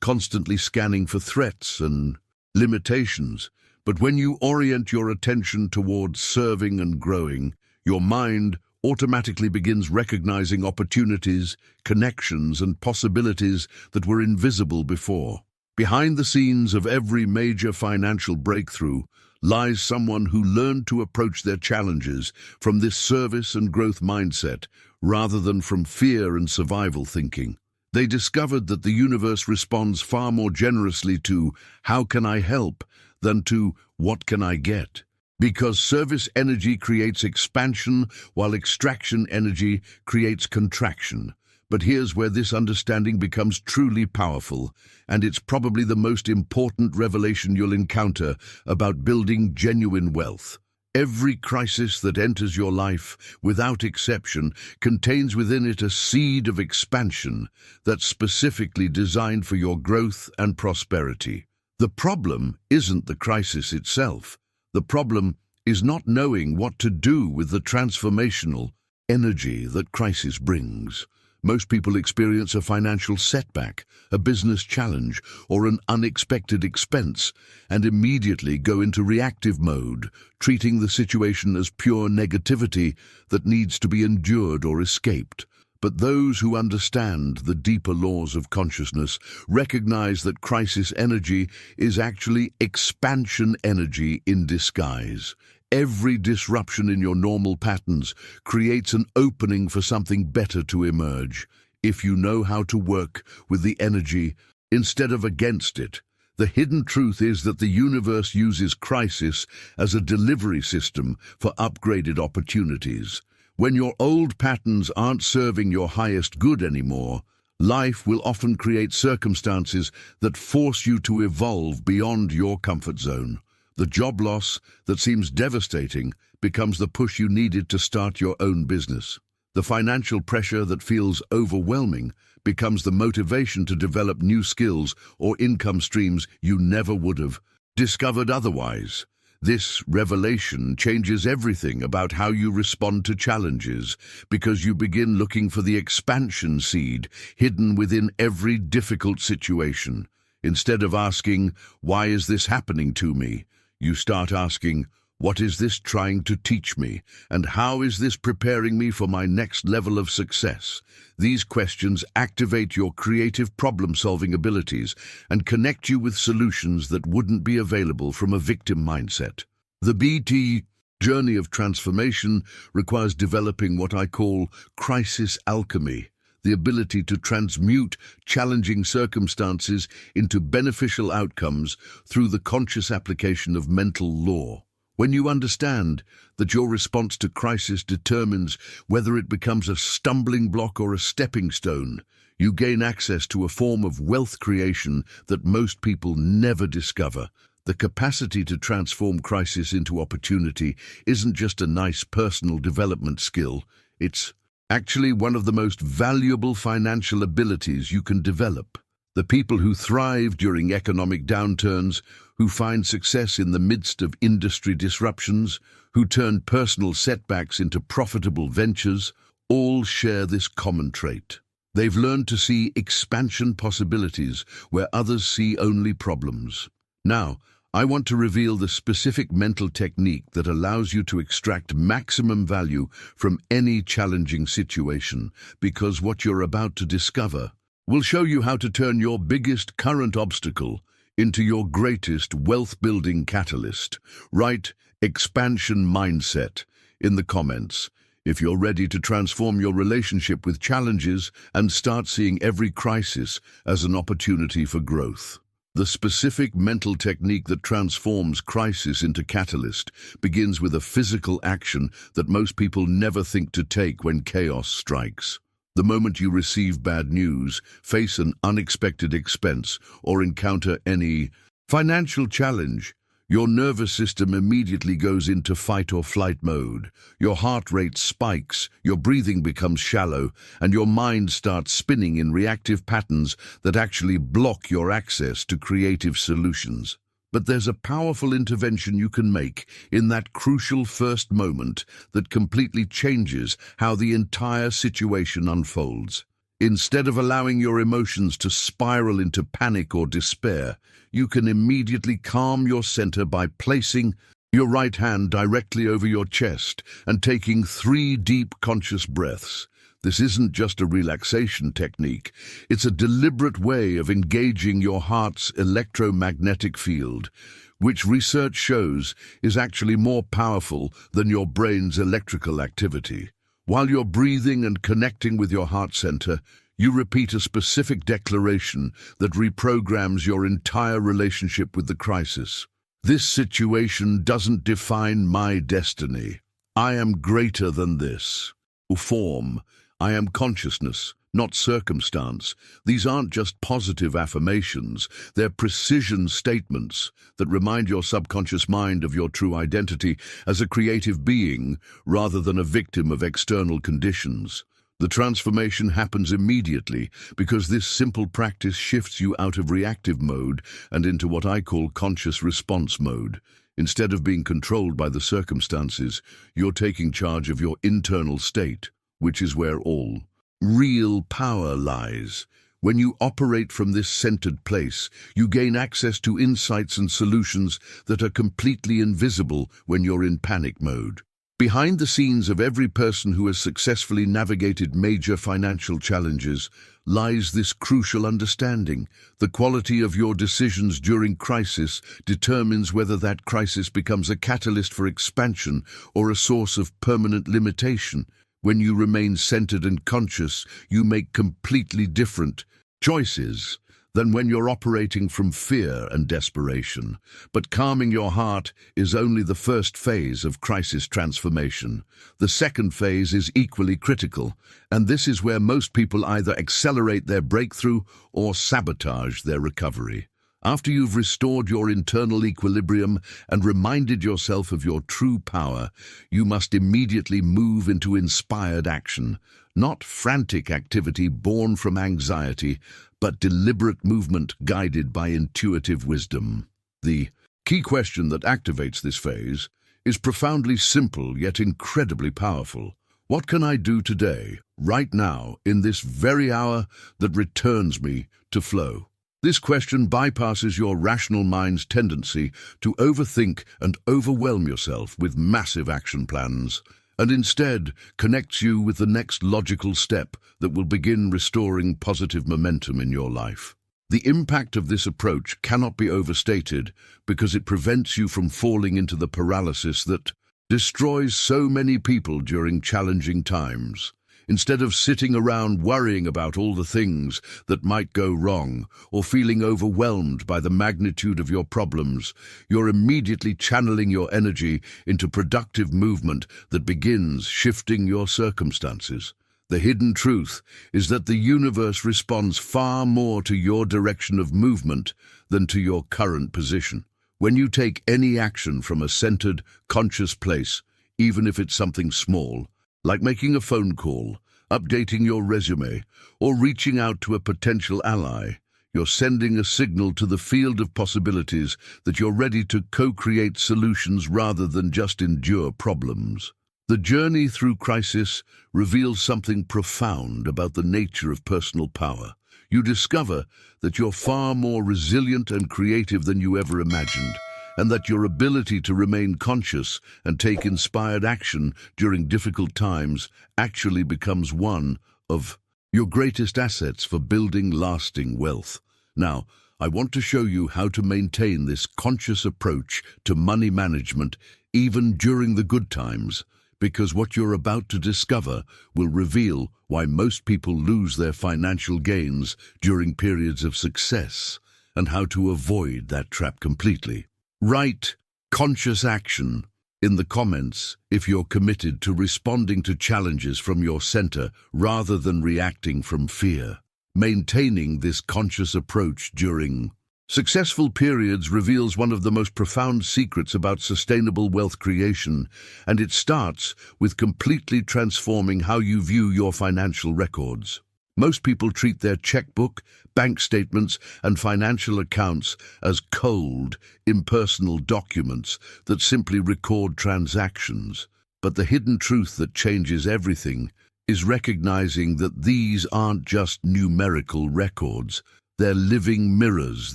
constantly scanning for threats and limitations. But when you orient your attention towards serving and growing, your mind automatically begins recognizing opportunities, connections, and possibilities that were invisible before. Behind the scenes of every major financial breakthrough lies someone who learned to approach their challenges from this service and growth mindset rather than from fear and survival thinking. They discovered that the universe responds far more generously to "how can I help" than to "what can I get?" Because service energy creates expansion while extraction energy creates contraction. But here's where this understanding becomes truly powerful, and it's probably the most important revelation you'll encounter about building genuine wealth. Every crisis that enters your life, without exception, contains within it a seed of expansion that's specifically designed for your growth and prosperity. The problem isn't the crisis itself. The problem is not knowing what to do with the transformational energy that crisis brings. Most people experience a financial setback, a business challenge, or an unexpected expense, and immediately go into reactive mode, treating the situation as pure negativity that needs to be endured or escaped. But those who understand the deeper laws of consciousness recognize that crisis energy is actually expansion energy in disguise. Every disruption in your normal patterns creates an opening for something better to emerge. If you know how to work with the energy instead of against it, the hidden truth is that the universe uses crisis as a delivery system for upgraded opportunities. When your old patterns aren't serving your highest good anymore, life will often create circumstances that force you to evolve beyond your comfort zone. The job loss that seems devastating becomes the push you needed to start your own business. The financial pressure that feels overwhelming becomes the motivation to develop new skills or income streams you never would have discovered otherwise. This revelation changes everything about how you respond to challenges because you begin looking for the expansion seed hidden within every difficult situation. Instead of asking, "Why is this happening to me?" you start asking, "What is this trying to teach me? And how is this preparing me for my next level of success?" These questions activate your creative problem-solving abilities and connect you with solutions that wouldn't be available from a victim mindset. The BT journey of transformation requires developing what I call crisis alchemy, the ability to transmute challenging circumstances into beneficial outcomes through the conscious application of mental law. When you understand that your response to crisis determines whether it becomes a stumbling block or a stepping stone, you gain access to a form of wealth creation that most people never discover, The capacity to transform crisis into opportunity isn't just a nice personal development skill, it's actually one of the most valuable financial abilities you can develop. The people who thrive during economic downturns, who find success in the midst of industry disruptions, who turn personal setbacks into profitable ventures, all share this common trait. They've learned to see expansion possibilities where others see only problems. Now, I want to reveal the specific mental technique that allows you to extract maximum value from any challenging situation, because what you're about to discover will show you how to turn your biggest current obstacle into your greatest wealth-building catalyst. Write expansion mindset in the comments if you're ready to transform your relationship with challenges and start seeing every crisis as an opportunity for growth. The specific mental technique that transforms crisis into catalyst begins with a physical action that most people never think to take when chaos strikes. The moment you receive bad news, face an unexpected expense, or encounter any financial challenge, your nervous system immediately goes into fight or flight mode. Your heart rate spikes, your breathing becomes shallow, and your mind starts spinning in reactive patterns that actually block your access to creative solutions. But there's a powerful intervention you can make in that crucial first moment that completely changes how the entire situation unfolds. Instead of allowing your emotions to spiral into panic or despair, you can immediately calm your center by placing your right hand directly over your chest and taking 3 deep conscious breaths. This isn't just a relaxation technique, it's a deliberate way of engaging your heart's electromagnetic field, which research shows is actually more powerful than your brain's electrical activity. While you're breathing and connecting with your heart center, you repeat a specific declaration that reprograms your entire relationship with the crisis. This situation doesn't define my destiny. I am greater than this. Form. I am consciousness, not circumstance. These aren't just positive affirmations, they're precision statements that remind your subconscious mind of your true identity as a creative being rather than a victim of external conditions. The transformation happens immediately because this simple practice shifts you out of reactive mode and into what I call conscious response mode. Instead of being controlled by the circumstances, you're taking charge of your internal state, which is where all real power lies. When you operate from this centered place, you gain access to insights and solutions that are completely invisible when you're in panic mode. Behind the scenes of every person who has successfully navigated major financial challenges lies this crucial understanding. The quality of your decisions during crisis determines whether that crisis becomes a catalyst for expansion or a source of permanent limitation. When you remain centered and conscious, you make completely different choices than when you're operating from fear and desperation. But calming your heart is only the first phase of crisis transformation. The second phase is equally critical, and this is where most people either accelerate their breakthrough or sabotage their recovery. After you've restored your internal equilibrium and reminded yourself of your true power, you must immediately move into inspired action, not frantic activity born from anxiety, but deliberate movement guided by intuitive wisdom. The key question that activates this phase is profoundly simple yet incredibly powerful. What can I do today, right now, in this very hour that returns me to flow? This question bypasses your rational mind's tendency to overthink and overwhelm yourself with massive action plans, and instead connects you with the next logical step that will begin restoring positive momentum in your life. The impact of this approach cannot be overstated because it prevents you from falling into the paralysis that destroys so many people during challenging times. Instead of sitting around worrying about all the things that might go wrong or feeling overwhelmed by the magnitude of your problems, you're immediately channeling your energy into productive movement that begins shifting your circumstances. The hidden truth is that the universe responds far more to your direction of movement than to your current position. When you take any action from a centered, conscious place, even if it's something small, like making a phone call, updating your resume, or reaching out to a potential ally, you're sending a signal to the field of possibilities that you're ready to co-create solutions rather than just endure problems. The journey through crisis reveals something profound about the nature of personal power. You discover that you're far more resilient and creative than you ever imagined, and that your ability to remain conscious and take inspired action during difficult times actually becomes one of your greatest assets for building lasting wealth. Now, I want to show you how to maintain this conscious approach to money management even during the good times, because what you're about to discover will reveal why most people lose their financial gains during periods of success and how to avoid that trap completely. Write conscious action in the comments if you're committed to responding to challenges from your center rather than reacting from fear. Maintaining this conscious approach during successful periods reveals one of the most profound secrets about sustainable wealth creation, and it starts with completely transforming how you view your financial records. Most people treat their checkbook, bank statements, and financial accounts as cold, impersonal documents that simply record transactions. But the hidden truth that changes everything is recognizing that these aren't just numerical records. They're living mirrors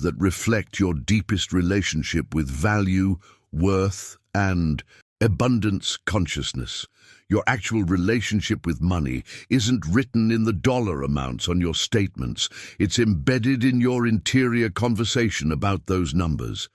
that reflect your deepest relationship with value, worth, and abundance consciousness. Your actual relationship with money isn't written in the dollar amounts on your statements. It's embedded in your interior conversation about those numbers.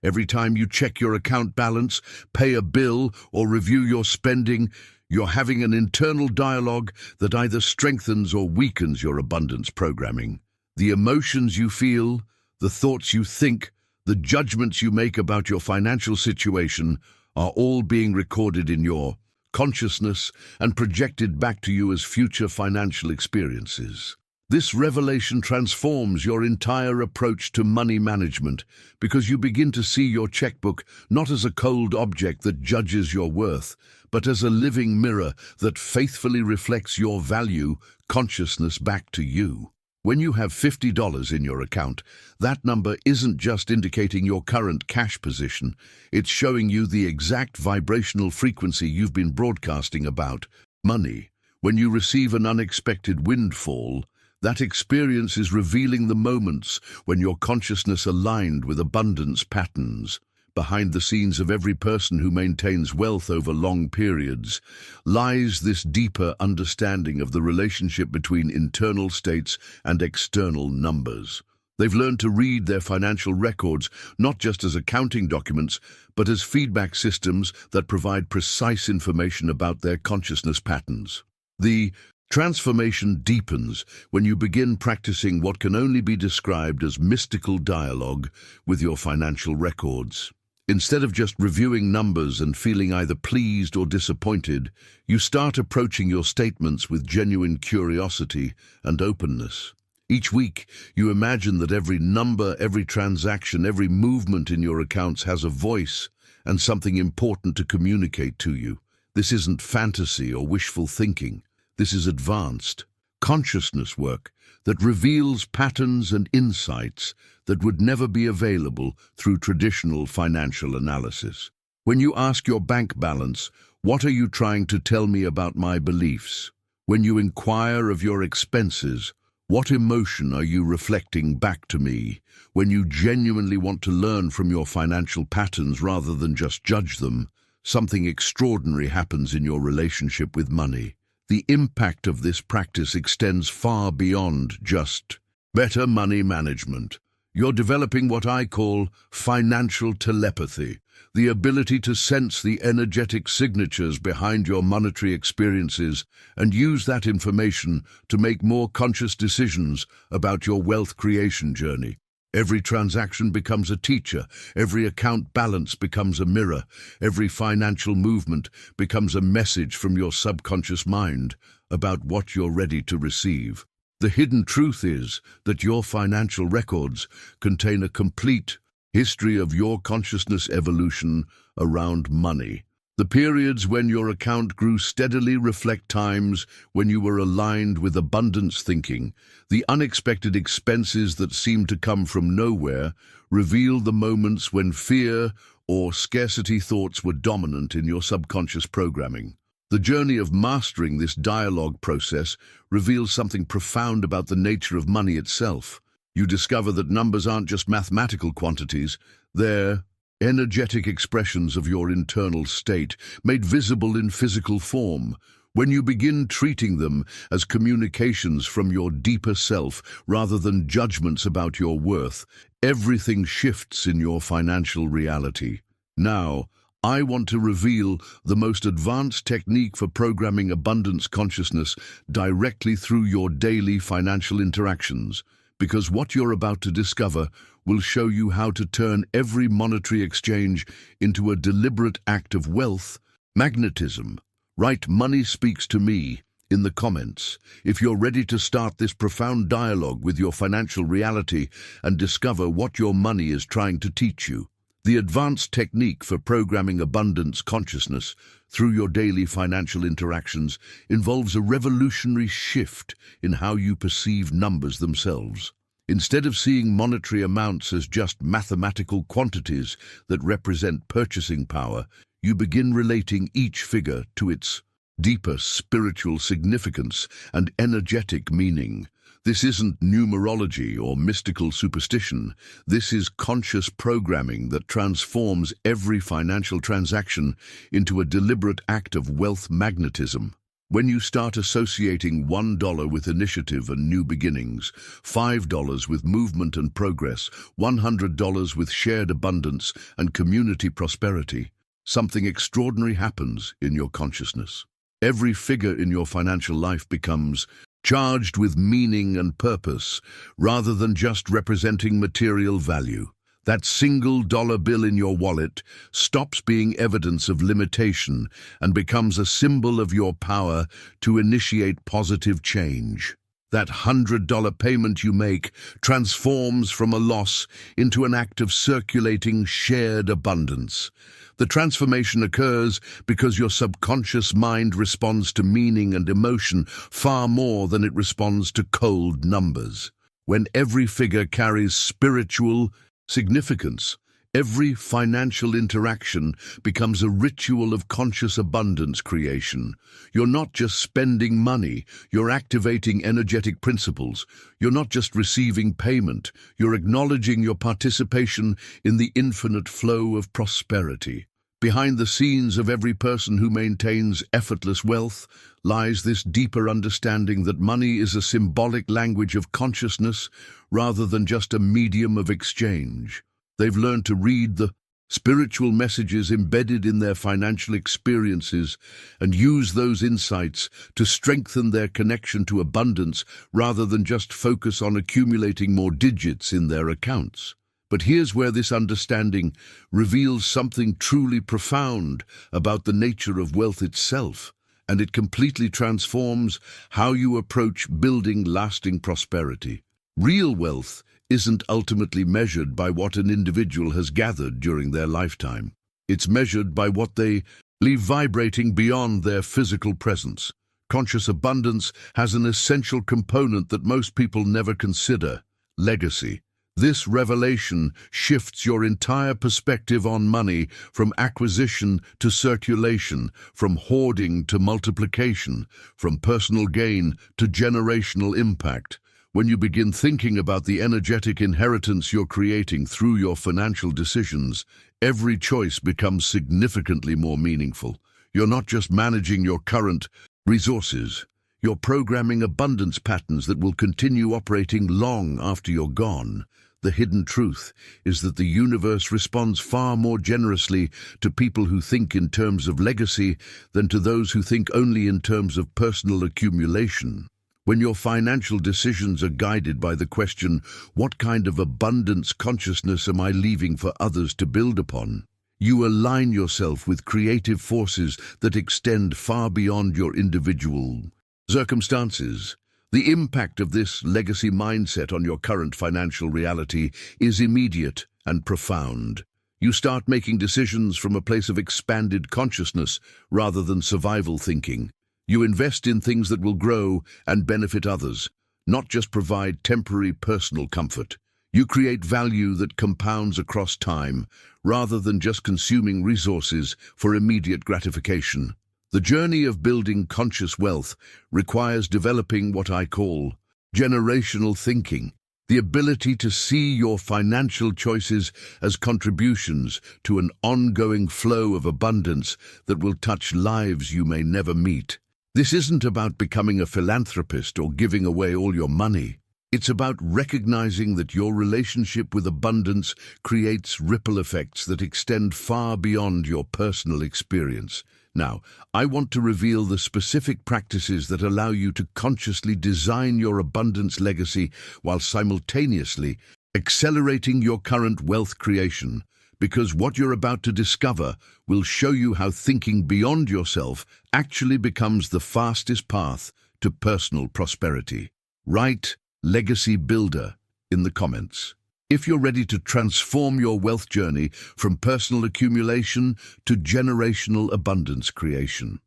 Every time you check your account balance, pay a bill, or review your spending, you're having an internal dialogue that either strengthens or weakens your abundance programming. The emotions you feel, the thoughts you think, the judgments you make about your financial situation are all being recorded in your consciousness and projected back to you as future financial experiences. This revelation transforms your entire approach to money management because you begin to see your checkbook not as a cold object that judges your worth, but as a living mirror that faithfully reflects your value consciousness back to you. When you have $50 in your account, that number isn't just indicating your current cash position, it's showing you the exact vibrational frequency you've been broadcasting about money. When you receive an unexpected windfall, that experience is revealing the moments when your consciousness aligned with abundance patterns. Behind the scenes of every person who maintains wealth over long periods lies this deeper understanding of the relationship between internal states and external numbers. They've learned to read their financial records not just as accounting documents, but as feedback systems that provide precise information about their consciousness patterns. The transformation deepens when you begin practicing what can only be described as mystical dialogue with your financial records. Instead of just reviewing numbers and feeling either pleased or disappointed, you start approaching your statements with genuine curiosity and openness. Each week, you imagine that every number, every transaction, every movement in your accounts has a voice and something important to communicate to you. This isn't fantasy or wishful thinking. This is advanced consciousness work that reveals patterns and insights that would never be available through traditional financial analysis. When you ask your bank balance, "What are you trying to tell me about my beliefs?" When you inquire of your expenses, "What emotion are you reflecting back to me?" When you genuinely want to learn from your financial patterns rather than just judge them, something extraordinary happens in your relationship with money. The impact of this practice extends far beyond just better money management. You're developing what I call financial telepathy, the ability to sense the energetic signatures behind your monetary experiences and use that information to make more conscious decisions about your wealth creation journey. Every transaction becomes a teacher, every account balance becomes a mirror, every financial movement becomes a message from your subconscious mind about what you're ready to receive. The hidden truth is that your financial records contain a complete history of your consciousness evolution around money. The periods when your account grew steadily reflect times when you were aligned with abundance thinking. The unexpected expenses that seem to come from nowhere reveal the moments when fear or scarcity thoughts were dominant in your subconscious programming. The journey of mastering this dialogue process reveals something profound about the nature of money itself. You discover that numbers aren't just mathematical quantities, they're energetic expressions of your internal state, made visible in physical form. When you begin treating them as communications from your deeper self rather than judgments about your worth, everything shifts in your financial reality. Now, I want to reveal the most advanced technique for programming abundance consciousness directly through your daily financial interactions, because what you're about to discover will show you how to turn every monetary exchange into a deliberate act of wealth magnetism. Write "Money Speaks to Me" in the comments if you're ready to start this profound dialogue with your financial reality and discover what your money is trying to teach you. The advanced technique for programming abundance consciousness through your daily financial interactions involves a revolutionary shift in how you perceive numbers themselves. Instead of seeing monetary amounts as just mathematical quantities that represent purchasing power, you begin relating each figure to its deeper spiritual significance and energetic meaning. This isn't numerology or mystical superstition. This is conscious programming that transforms every financial transaction into a deliberate act of wealth magnetism. When you start associating $1 with initiative and new beginnings, $5 with movement and progress, $100 with shared abundance and community prosperity, something extraordinary happens in your consciousness. Every figure in your financial life becomes charged with meaning and purpose, rather than just representing material value. That single dollar bill in your wallet stops being evidence of limitation and becomes a symbol of your power to initiate positive change. That $100 payment you make transforms from a loss into an act of circulating shared abundance. The transformation occurs because your subconscious mind responds to meaning and emotion far more than it responds to cold numbers. When every figure carries spiritual significance, every financial interaction becomes a ritual of conscious abundance creation. You're not just spending money, you're activating energetic principles. You're not just receiving payment, you're acknowledging your participation in the infinite flow of prosperity. Behind the scenes of every person who maintains effortless wealth lies this deeper understanding that money is a symbolic language of consciousness rather than just a medium of exchange. They've learned to read the spiritual messages embedded in their financial experiences and use those insights to strengthen their connection to abundance rather than just focus on accumulating more digits in their accounts. But here's where this understanding reveals something truly profound about the nature of wealth itself, and it completely transforms how you approach building lasting prosperity. Real wealth isn't ultimately measured by what an individual has gathered during their lifetime. It's measured by what they leave vibrating beyond their physical presence. Conscious abundance has an essential component that most people never consider: legacy. This revelation shifts your entire perspective on money from acquisition to circulation, from hoarding to multiplication, from personal gain to generational impact. When you begin thinking about the energetic inheritance you're creating through your financial decisions, every choice becomes significantly more meaningful. You're not just managing your current resources, you're programming abundance patterns that will continue operating long after you're gone. The hidden truth is that the universe responds far more generously to people who think in terms of legacy than to those who think only in terms of personal accumulation. When your financial decisions are guided by the question, what kind of abundance consciousness am I leaving for others to build upon? You align yourself with creative forces that extend far beyond your individual circumstances. The impact of this legacy mindset on your current financial reality is immediate and profound. You start making decisions from a place of expanded consciousness rather than survival thinking. You invest in things that will grow and benefit others, not just provide temporary personal comfort. You create value that compounds across time, rather than just consuming resources for immediate gratification. The journey of building conscious wealth requires developing what I call generational thinking, the ability to see your financial choices as contributions to an ongoing flow of abundance that will touch lives you may never meet. This isn't about becoming a philanthropist or giving away all your money. It's about recognizing that your relationship with abundance creates ripple effects that extend far beyond your personal experience. Now, I want to reveal the specific practices that allow you to consciously design your abundance legacy while simultaneously accelerating your current wealth creation, because what you're about to discover will show you how thinking beyond yourself actually becomes the fastest path to personal prosperity. Write Legacy Builder in the comments if you're ready to transform your wealth journey from personal accumulation to generational abundance creation.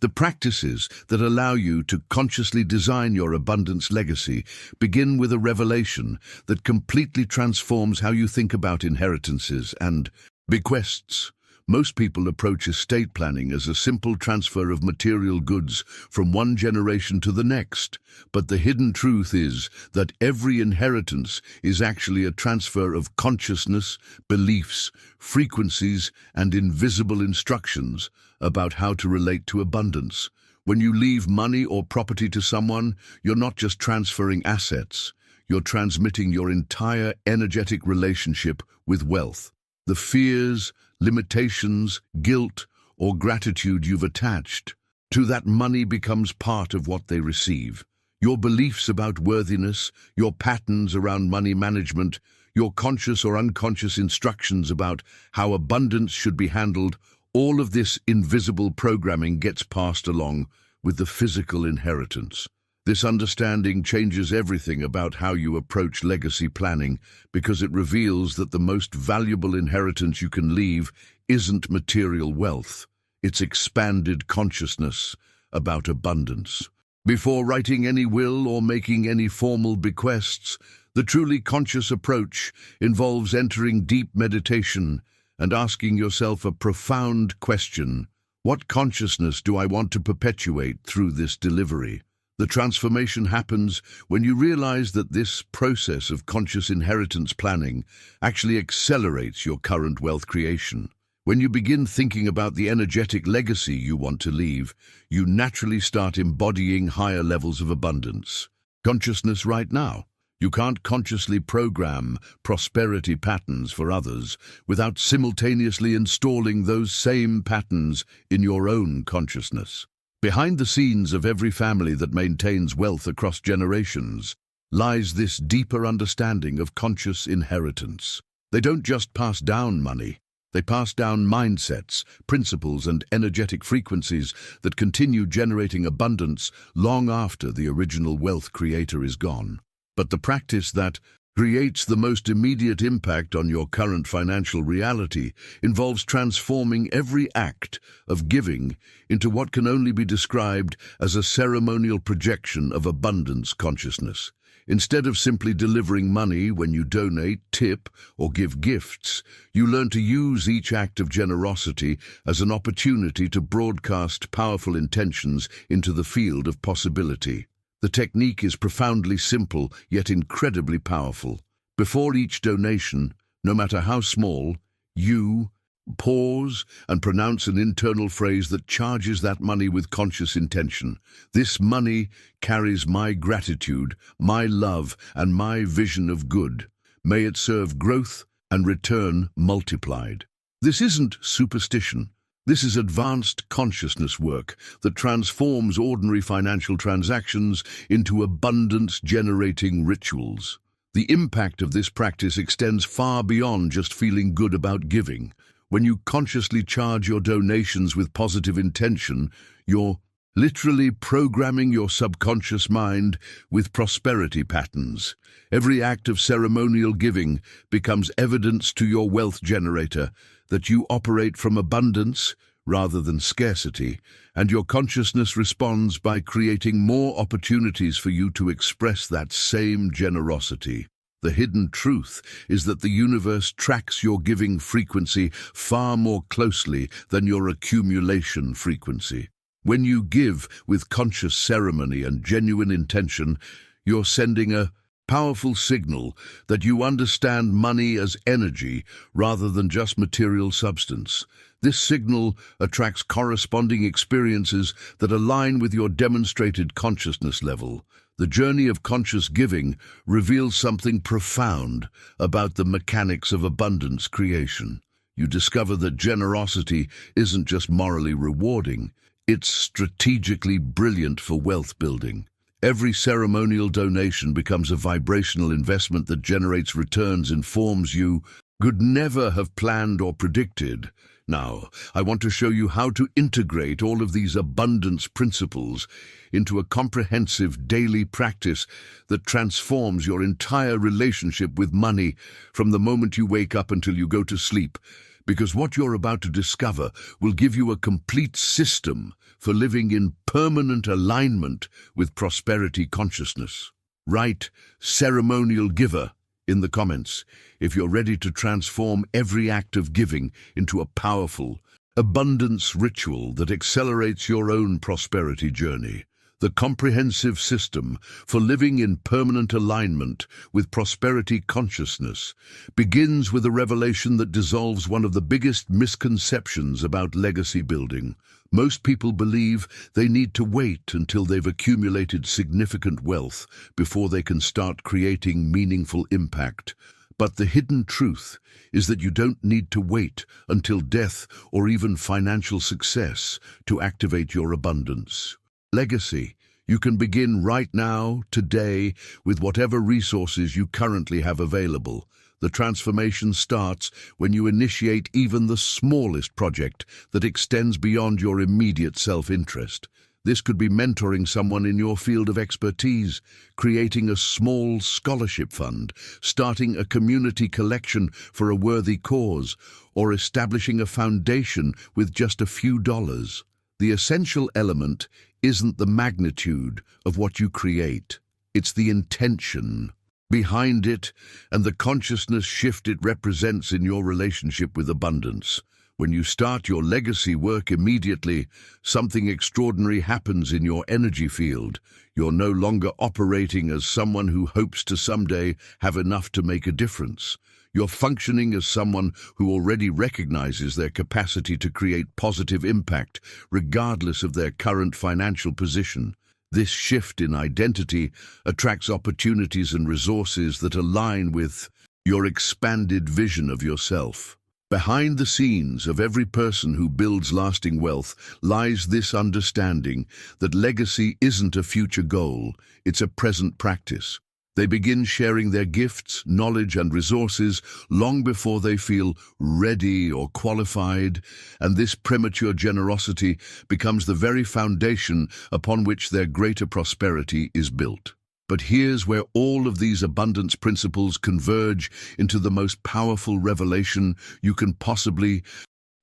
The practices that allow you to consciously design your abundance legacy begin with a revelation that completely transforms how you think about inheritances and bequests. Most people approach estate planning as a simple transfer of material goods from one generation to the next, but the hidden truth is that every inheritance is actually a transfer of consciousness, beliefs, frequencies, and invisible instructions about how to relate to abundance. When you leave money or property to someone, you're not just transferring assets, you're transmitting your entire energetic relationship with wealth. The fears, limitations, guilt, or gratitude you've attached to that money becomes part of what they receive. Your beliefs about worthiness, your patterns around money management, your conscious or unconscious instructions about how abundance should be handled, all of this invisible programming gets passed along with the physical inheritance. This understanding changes everything about how you approach legacy planning, because it reveals that the most valuable inheritance you can leave isn't material wealth, it's expanded consciousness about abundance. Before writing any will or making any formal bequests, the truly conscious approach involves entering deep meditation and asking yourself a profound question: what consciousness do I want to perpetuate through this delivery? The transformation happens when you realize that this process of conscious inheritance planning actually accelerates your current wealth creation. When you begin thinking about the energetic legacy you want to leave, you naturally start embodying higher levels of abundance. Consciousness right now. You can't consciously program prosperity patterns for others without simultaneously installing those same patterns in your own consciousness. Behind the scenes of every family that maintains wealth across generations lies this deeper understanding of conscious inheritance. They don't just pass down money, they pass down mindsets, principles, and energetic frequencies that continue generating abundance long after the original wealth creator is gone. But the practice that creates the most immediate impact on your current financial reality involves transforming every act of giving into what can only be described as a ceremonial projection of abundance consciousness. Instead of simply delivering money when you donate, tip, or give gifts, you learn to use each act of generosity as an opportunity to broadcast powerful intentions into the field of possibility. The technique is profoundly simple, yet incredibly powerful. Before each donation, no matter how small, you pause and pronounce an internal phrase that charges that money with conscious intention. This money carries my gratitude, my love, and my vision of good. May it serve growth and return multiplied. This isn't superstition. This is advanced consciousness work that transforms ordinary financial transactions into abundance-generating rituals. The impact of this practice extends far beyond just feeling good about giving. When you consciously charge your donations with positive intention, you're literally programming your subconscious mind with prosperity patterns. Every act of ceremonial giving becomes evidence to your wealth generator that you operate from abundance rather than scarcity, and your consciousness responds by creating more opportunities for you to express that same generosity. The hidden truth is that the universe tracks your giving frequency far more closely than your accumulation frequency. When you give with conscious ceremony and genuine intention, you're sending a powerful signal that you understand money as energy rather than just material substance. This signal attracts corresponding experiences that align with your demonstrated consciousness level. The journey of conscious giving reveals something profound about the mechanics of abundance creation. You discover that generosity isn't just morally rewarding, it's strategically brilliant for wealth building. Every ceremonial donation becomes a vibrational investment that generates returns in forms you could never have planned or predicted. Now, I want to show you how to integrate all of these abundance principles into a comprehensive daily practice that transforms your entire relationship with money from the moment you wake up until you go to sleep. Because what you're about to discover will give you a complete system for living in permanent alignment with prosperity consciousness. Write ceremonial giver in the comments if you're ready to transform every act of giving into a powerful abundance ritual that accelerates your own prosperity journey. The comprehensive system for living in permanent alignment with prosperity consciousness begins with a revelation that dissolves one of the biggest misconceptions about legacy building. Most people believe they need to wait until they've accumulated significant wealth before they can start creating meaningful impact. But the hidden truth is that you don't need to wait until death or even financial success to activate your abundance. Legacy. You can begin right now, today, with whatever resources you currently have available. The transformation starts when you initiate even the smallest project that extends beyond your immediate self-interest. This could be mentoring someone in your field of expertise, creating a small scholarship fund, starting a community collection for a worthy cause, or establishing a foundation with just a few dollars. The essential element isn't the magnitude of what you create, it's the intention behind it and the consciousness shift it represents in your relationship with abundance. When you start your legacy work immediately, something extraordinary happens in your energy field. You're no longer operating as someone who hopes to someday have enough to make a difference. You're functioning as someone who already recognizes their capacity to create positive impact, regardless of their current financial position. This shift in identity attracts opportunities and resources that align with your expanded vision of yourself. Behind the scenes of every person who builds lasting wealth lies this understanding that legacy isn't a future goal, it's a present practice. They begin sharing their gifts, knowledge, and resources long before they feel ready or qualified, and this premature generosity becomes the very foundation upon which their greater prosperity is built. But here's where all of these abundance principles converge into the most powerful revelation you can possibly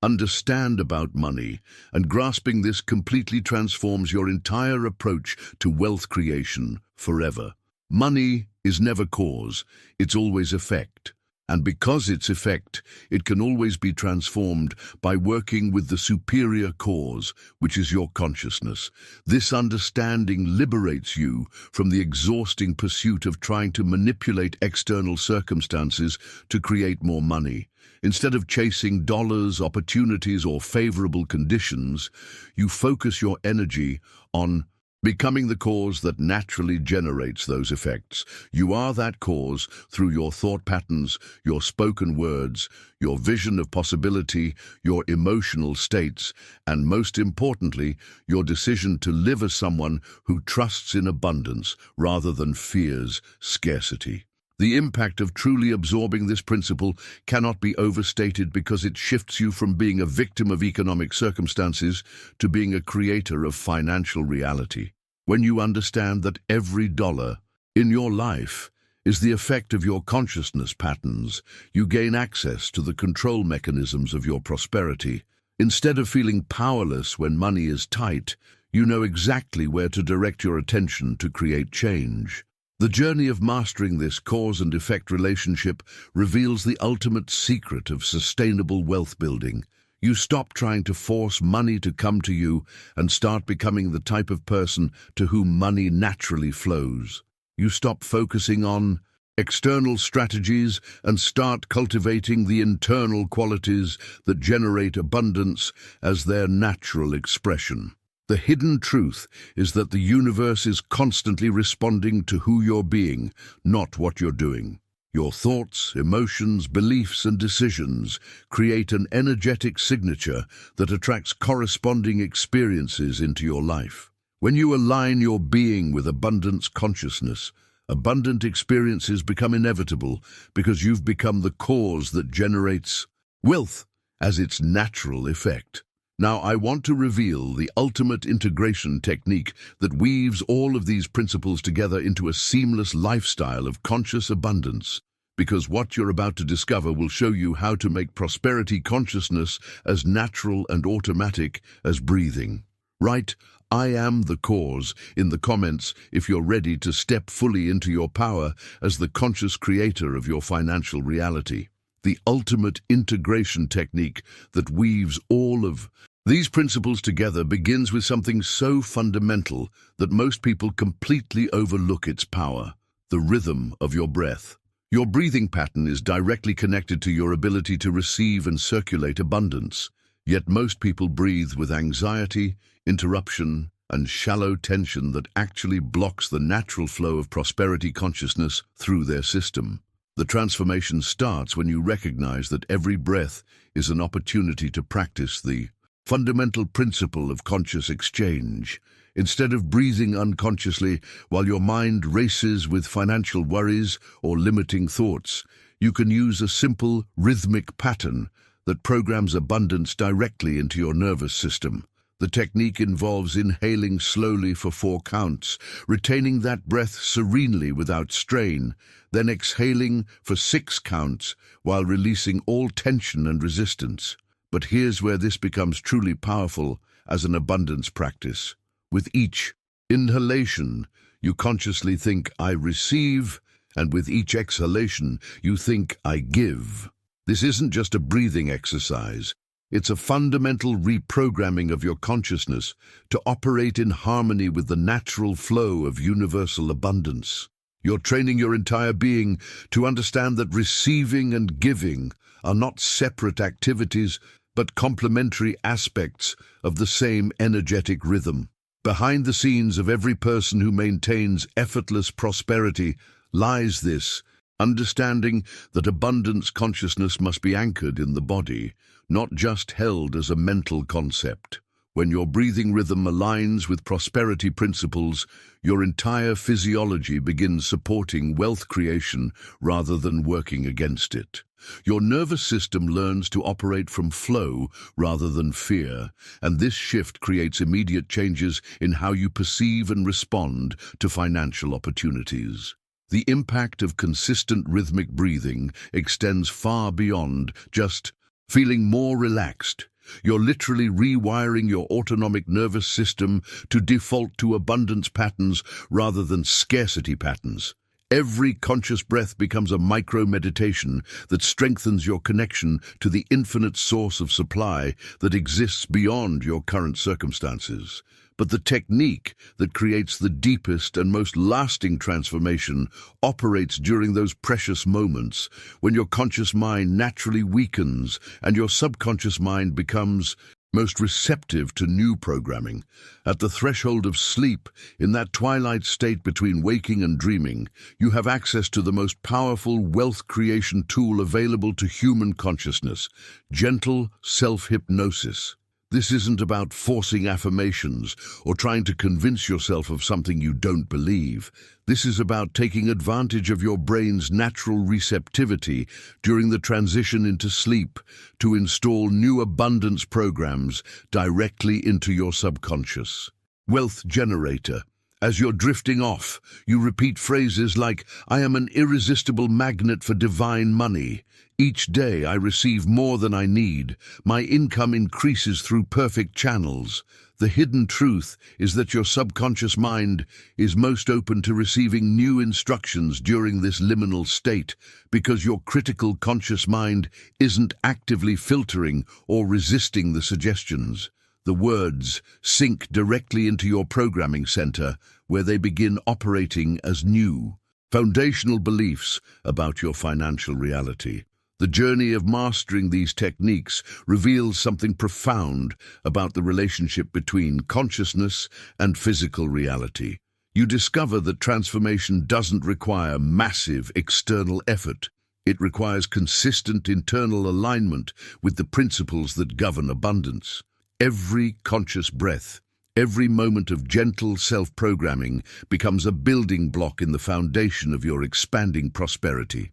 understand about money, and grasping this completely transforms your entire approach to wealth creation forever. Money is never cause, it's always effect. And because it's effect, it can always be transformed by working with the superior cause, which is your consciousness. This understanding liberates you from the exhausting pursuit of trying to manipulate external circumstances to create more money. Instead of chasing dollars, opportunities, or favorable conditions, you focus your energy on becoming the cause that naturally generates those effects. You are that cause through your thought patterns, your spoken words, your vision of possibility, your emotional states, and most importantly, your decision to live as someone who trusts in abundance rather than fears scarcity. The impact of truly absorbing this principle cannot be overstated because it shifts you from being a victim of economic circumstances to being a creator of financial reality. When you understand that every dollar in your life is the effect of your consciousness patterns, you gain access to the control mechanisms of your prosperity. Instead of feeling powerless when money is tight, you know exactly where to direct your attention to create change. The journey of mastering this cause and effect relationship reveals the ultimate secret of sustainable wealth building. You stop trying to force money to come to you and start becoming the type of person to whom money naturally flows. You stop focusing on external strategies and start cultivating the internal qualities that generate abundance as their natural expression. The hidden truth is that the universe is constantly responding to who you're being, not what you're doing. Your thoughts, emotions, beliefs, and decisions create an energetic signature that attracts corresponding experiences into your life. When you align your being with abundance consciousness, abundant experiences become inevitable because you've become the cause that generates wealth as its natural effect. Now, I want to reveal the ultimate integration technique that weaves all of these principles together into a seamless lifestyle of conscious abundance, because what you're about to discover will show you how to make prosperity consciousness as natural and automatic as breathing. Write, "I am the cause" in the comments if you're ready to step fully into your power as the conscious creator of your financial reality. The ultimate integration technique that weaves all of these principles together begins with something so fundamental that most people completely overlook its power: the rhythm of your breath. Your breathing pattern is directly connected to your ability to receive and circulate abundance, yet most people breathe with anxiety, interruption, and shallow tension that actually blocks the natural flow of prosperity consciousness through their system. The transformation starts when you recognize that every breath is an opportunity to practice the fundamental principle of conscious exchange. Instead of breathing unconsciously while your mind races with financial worries or limiting thoughts, you can use a simple rhythmic pattern that programs abundance directly into your nervous system. The technique involves inhaling slowly for 4 counts, retaining that breath serenely without strain, then exhaling for 6 counts while releasing all tension and resistance. But here's where this becomes truly powerful as an abundance practice. With each inhalation, you consciously think, "I receive," and with each exhalation, you think, "I give." This isn't just a breathing exercise. It's a fundamental reprogramming of your consciousness to operate in harmony with the natural flow of universal abundance. You're training your entire being to understand that receiving and giving are not separate activities, but complementary aspects of the same energetic rhythm. Behind the scenes of every person who maintains effortless prosperity lies this understanding that abundance consciousness must be anchored in the body, not just held as a mental concept. When your breathing rhythm aligns with prosperity principles, your entire physiology begins supporting wealth creation rather than working against it. Your nervous system learns to operate from flow rather than fear, and this shift creates immediate changes in how you perceive and respond to financial opportunities. The impact of consistent rhythmic breathing extends far beyond just feeling more relaxed. You're literally rewiring your autonomic nervous system to default to abundance patterns rather than scarcity patterns. Every conscious breath becomes a micro-meditation that strengthens your connection to the infinite source of supply that exists beyond your current circumstances. But the technique that creates the deepest and most lasting transformation operates during those precious moments when your conscious mind naturally weakens and your subconscious mind becomes most receptive to new programming. At the threshold of sleep, in that twilight state between waking and dreaming, you have access to the most powerful wealth creation tool available to human consciousness: gentle self-hypnosis. This isn't about forcing affirmations or trying to convince yourself of something you don't believe. This is about taking advantage of your brain's natural receptivity during the transition into sleep to install new abundance programs directly into your subconscious. Wealth generator. As you're drifting off, you repeat phrases like, "I am an irresistible magnet for divine money. Each day I receive more than I need. My income increases through perfect channels." The hidden truth is that your subconscious mind is most open to receiving new instructions during this liminal state because your critical conscious mind isn't actively filtering or resisting the suggestions. The words sink directly into your programming center, where they begin operating as new, foundational beliefs about your financial reality. The journey of mastering these techniques reveals something profound about the relationship between consciousness and physical reality. You discover that transformation doesn't require massive external effort. It requires consistent internal alignment with the principles that govern abundance. Every conscious breath, every moment of gentle self-programming becomes a building block in the foundation of your expanding prosperity.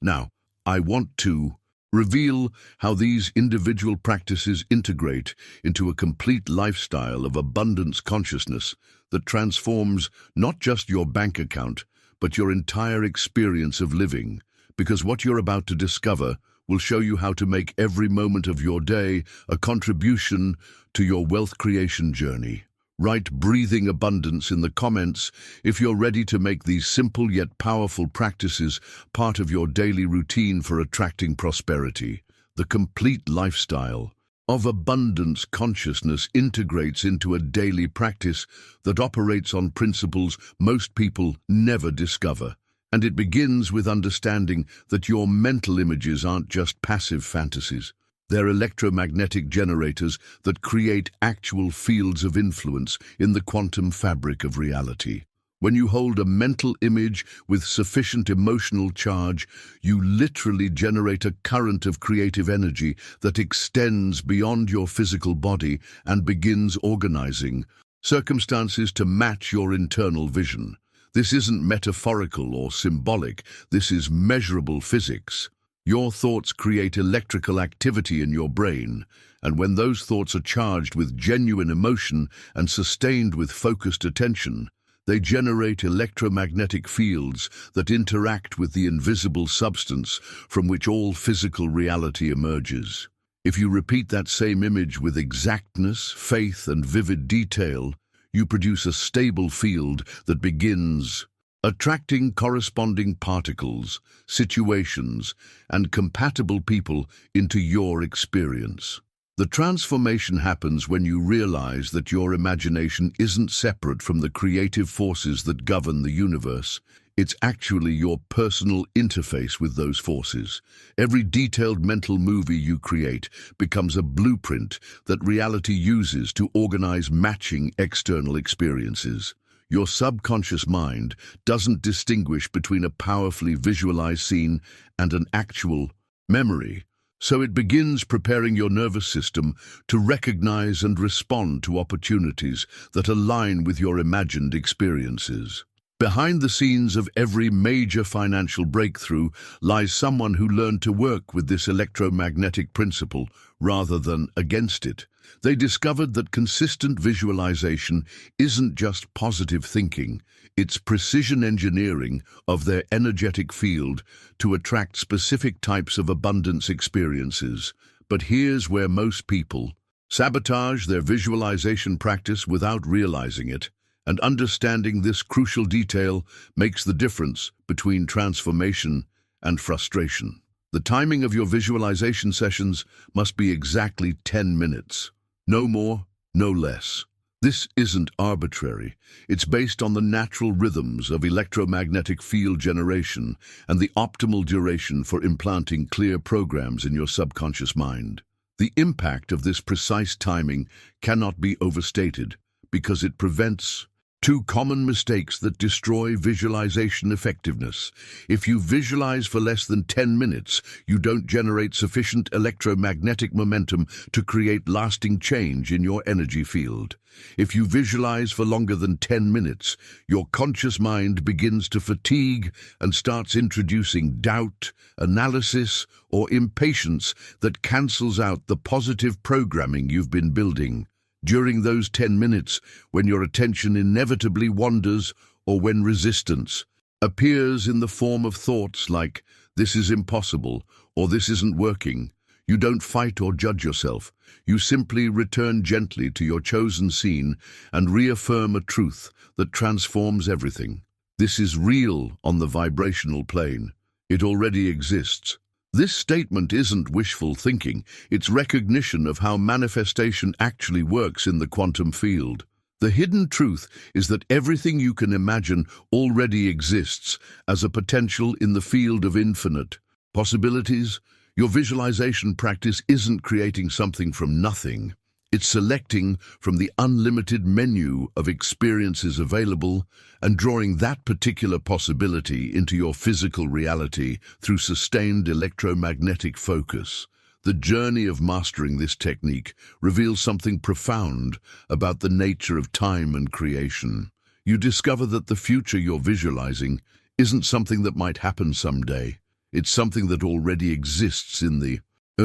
Now, I want to reveal how these individual practices integrate into a complete lifestyle of abundance consciousness that transforms not just your bank account, but your entire experience of living, because what you're about to discover will show you how to make every moment of your day a contribution to your wealth creation journey. Write "breathing abundance" in the comments if you're ready to make these simple yet powerful practices part of your daily routine for attracting prosperity. The complete lifestyle of abundance consciousness integrates into a daily practice that operates on principles most people never discover. And it begins with understanding that your mental images aren't just passive fantasies. They're electromagnetic generators that create actual fields of influence in the quantum fabric of reality. When you hold a mental image with sufficient emotional charge, you literally generate a current of creative energy that extends beyond your physical body and begins organizing circumstances to match your internal vision. This isn't metaphorical or symbolic, this is measurable physics. Your thoughts create electrical activity in your brain, and when those thoughts are charged with genuine emotion and sustained with focused attention, they generate electromagnetic fields that interact with the invisible substance from which all physical reality emerges. If you repeat that same image with exactness, faith, and vivid detail, you produce a stable field that begins attracting corresponding particles, situations, and compatible people into your experience. The transformation happens when you realize that your imagination isn't separate from the creative forces that govern the universe. It's actually your personal interface with those forces. Every detailed mental movie you create becomes a blueprint that reality uses to organize matching external experiences. Your subconscious mind doesn't distinguish between a powerfully visualized scene and an actual memory, so it begins preparing your nervous system to recognize and respond to opportunities that align with your imagined experiences. Behind the scenes of every major financial breakthrough lies someone who learned to work with this electromagnetic principle rather than against it. They discovered that consistent visualization isn't just positive thinking, it's precision engineering of their energetic field to attract specific types of abundance experiences. But here's where most people sabotage their visualization practice without realizing it. And understanding this crucial detail makes the difference between transformation and frustration. The timing of your visualization sessions must be exactly 10 minutes. No more, no less. This isn't arbitrary. It's based on the natural rhythms of electromagnetic field generation and the optimal duration for implanting clear programs in your subconscious mind. The impact of this precise timing cannot be overstated because it prevents Two common mistakes that destroy visualization effectiveness. If you visualize for less than 10 minutes, you don't generate sufficient electromagnetic momentum to create lasting change in your energy field. If you visualize for longer than 10 minutes, your conscious mind begins to fatigue and starts introducing doubt, analysis, or impatience that cancels out the positive programming you've been building. During those 10 minutes, when your attention inevitably wanders or when resistance appears in the form of thoughts like, "This is impossible," or "This isn't working," you don't fight or judge yourself. You simply return gently to your chosen scene and reaffirm a truth that transforms everything. This is real on the vibrational plane. It already exists. This statement isn't wishful thinking, it's recognition of how manifestation actually works in the quantum field. The hidden truth is that everything you can imagine already exists as a potential in the field of infinite possibilities. Your visualization practice isn't creating something from nothing. It's selecting from the unlimited menu of experiences available and drawing that particular possibility into your physical reality through sustained electromagnetic focus. The journey of mastering this technique reveals something profound about the nature of time and creation. You discover that the future you're visualizing isn't something that might happen someday. It's something that already exists in the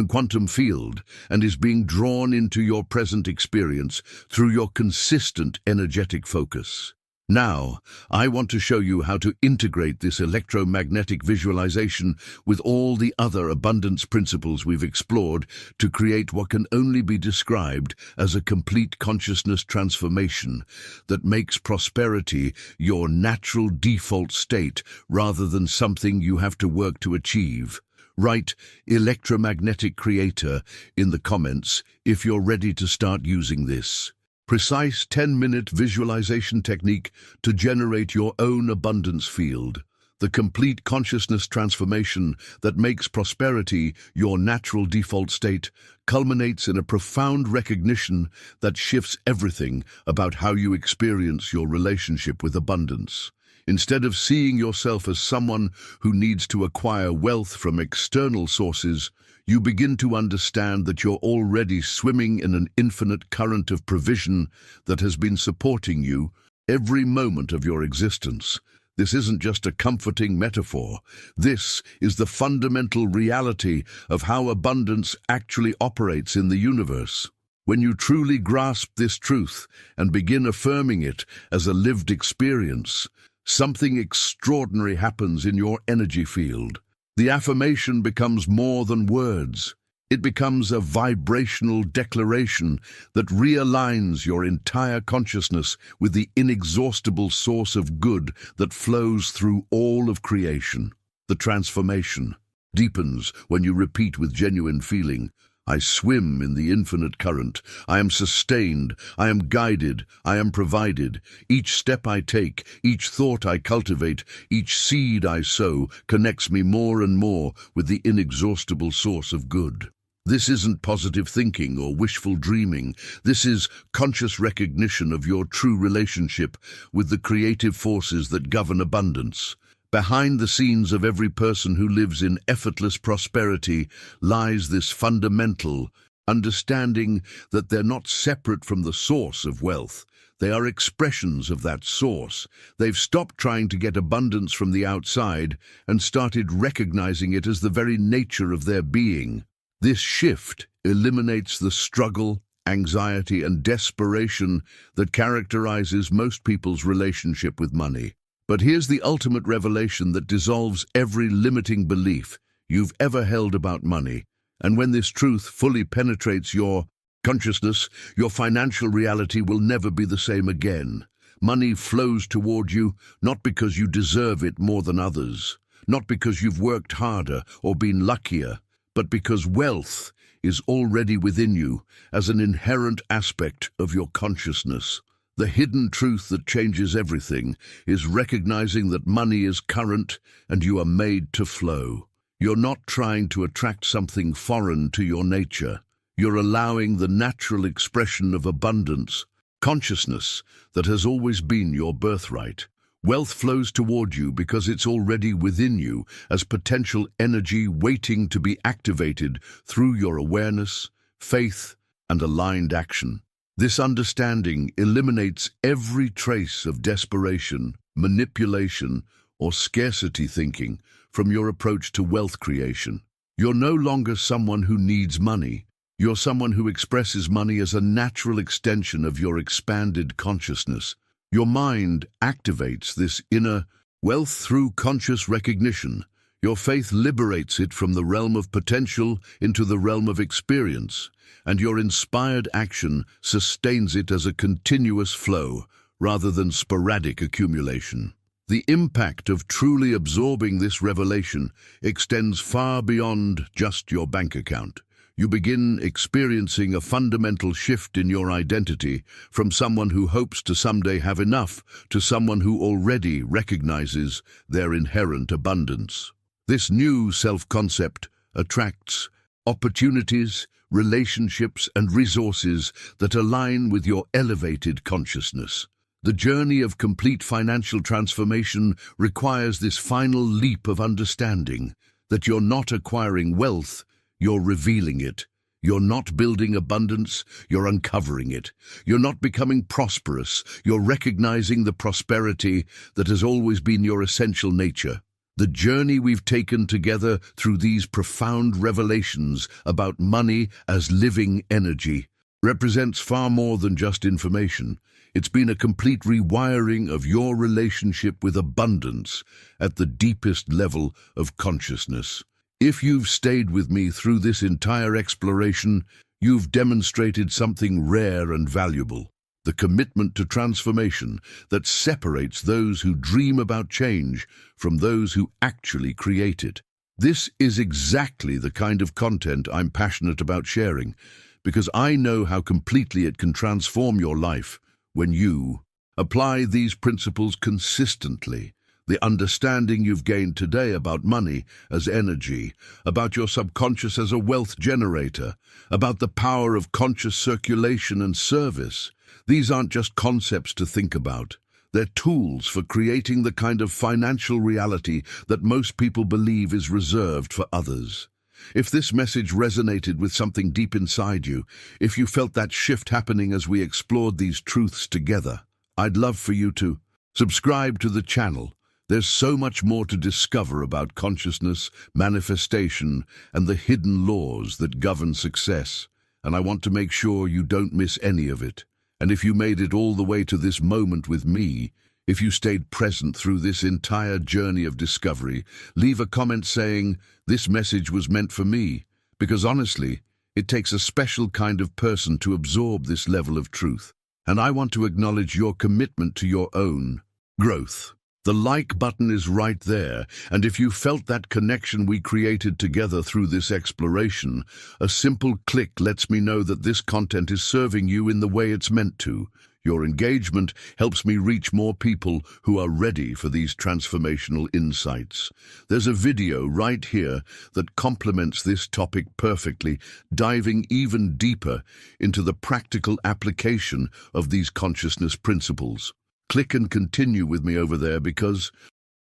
quantum field and is being drawn into your present experience through your consistent energetic focus. Now, I want to show you how to integrate this electromagnetic visualization with all the other abundance principles we've explored to create what can only be described as a complete consciousness transformation that makes prosperity your natural default state rather than something you have to work to achieve. Write "electromagnetic creator" in the comments if you're ready to start using this precise 10-minute visualization technique to generate your own abundance field. The complete consciousness transformation that makes prosperity your natural default state culminates in a profound recognition that shifts everything about how you experience your relationship with abundance. Instead of seeing yourself as someone who needs to acquire wealth from external sources, you begin to understand that you're already swimming in an infinite current of provision that has been supporting you every moment of your existence. This isn't just a comforting metaphor. This is the fundamental reality of how abundance actually operates in the universe. When you truly grasp this truth and begin affirming it as a lived experience, something extraordinary happens in your energy field. The affirmation becomes more than words. It becomes a vibrational declaration that realigns your entire consciousness with the inexhaustible source of good that flows through all of creation. The transformation deepens when you repeat with genuine feeling, "I swim in the infinite current. I am sustained. I am guided. I am provided. Each step I take, each thought I cultivate, each seed I sow connects me more and more with the inexhaustible source of good." This isn't positive thinking or wishful dreaming. This is conscious recognition of your true relationship with the creative forces that govern abundance. Behind the scenes of every person who lives in effortless prosperity lies this fundamental understanding that they're not separate from the source of wealth. They are expressions of that source. They've stopped trying to get abundance from the outside and started recognizing it as the very nature of their being. This shift eliminates the struggle, anxiety, and desperation that characterizes most people's relationship with money. But here's the ultimate revelation that dissolves every limiting belief you've ever held about money. And when this truth fully penetrates your consciousness, your financial reality will never be the same again. Money flows toward you not because you deserve it more than others, not because you've worked harder or been luckier, but because wealth is already within you as an inherent aspect of your consciousness. The hidden truth that changes everything is recognizing that money is current and you are made to flow. You're not trying to attract something foreign to your nature. You're allowing the natural expression of abundance consciousness that has always been your birthright. Wealth flows toward you because it's already within you as potential energy waiting to be activated through your awareness, faith, and aligned action. This understanding eliminates every trace of desperation, manipulation, or scarcity thinking from your approach to wealth creation. You're no longer someone who needs money. You're someone who expresses money as a natural extension of your expanded consciousness. Your mind activates this inner wealth through conscious recognition. Your faith liberates it from the realm of potential into the realm of experience, and your inspired action sustains it as a continuous flow rather than sporadic accumulation. The impact of truly absorbing this revelation extends far beyond just your bank account. You begin experiencing a fundamental shift in your identity from someone who hopes to someday have enough to someone who already recognizes their inherent abundance. This new self-concept attracts opportunities, relationships, and resources that align with your elevated consciousness. The journey of complete financial transformation requires this final leap of understanding that you're not acquiring wealth, you're revealing it. You're not building abundance, you're uncovering it. You're not becoming prosperous, you're recognizing the prosperity that has always been your essential nature. The journey we've taken together through these profound revelations about money as living energy represents far more than just information. It's been a complete rewiring of your relationship with abundance at the deepest level of consciousness. If you've stayed with me through this entire exploration, you've demonstrated something rare and valuable: the commitment to transformation that separates those who dream about change from those who actually create it. This is exactly the kind of content I'm passionate about sharing, because I know how completely it can transform your life when you apply these principles consistently. The understanding you've gained today about money as energy, about your subconscious as a wealth generator, about the power of conscious circulation and service, these aren't just concepts to think about. They're tools for creating the kind of financial reality that most people believe is reserved for others. If this message resonated with something deep inside you, if you felt that shift happening as we explored these truths together, I'd love for you to subscribe to the channel. There's so much more to discover about consciousness, manifestation, and the hidden laws that govern success, and I want to make sure you don't miss any of it. And if you made it all the way to this moment with me, if you stayed present through this entire journey of discovery, leave a comment saying, "This message was meant for me," because honestly, it takes a special kind of person to absorb this level of truth. And I want to acknowledge your commitment to your own growth. The like button is right there, and if you felt that connection we created together through this exploration, a simple click lets me know that this content is serving you in the way it's meant to. Your engagement helps me reach more people who are ready for these transformational insights. There's a video right here that complements this topic perfectly, diving even deeper into the practical application of these consciousness principles. Click and continue with me over there, because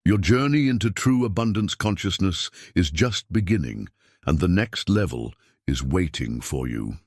your journey into true abundance consciousness is just beginning, and the next level is waiting for you.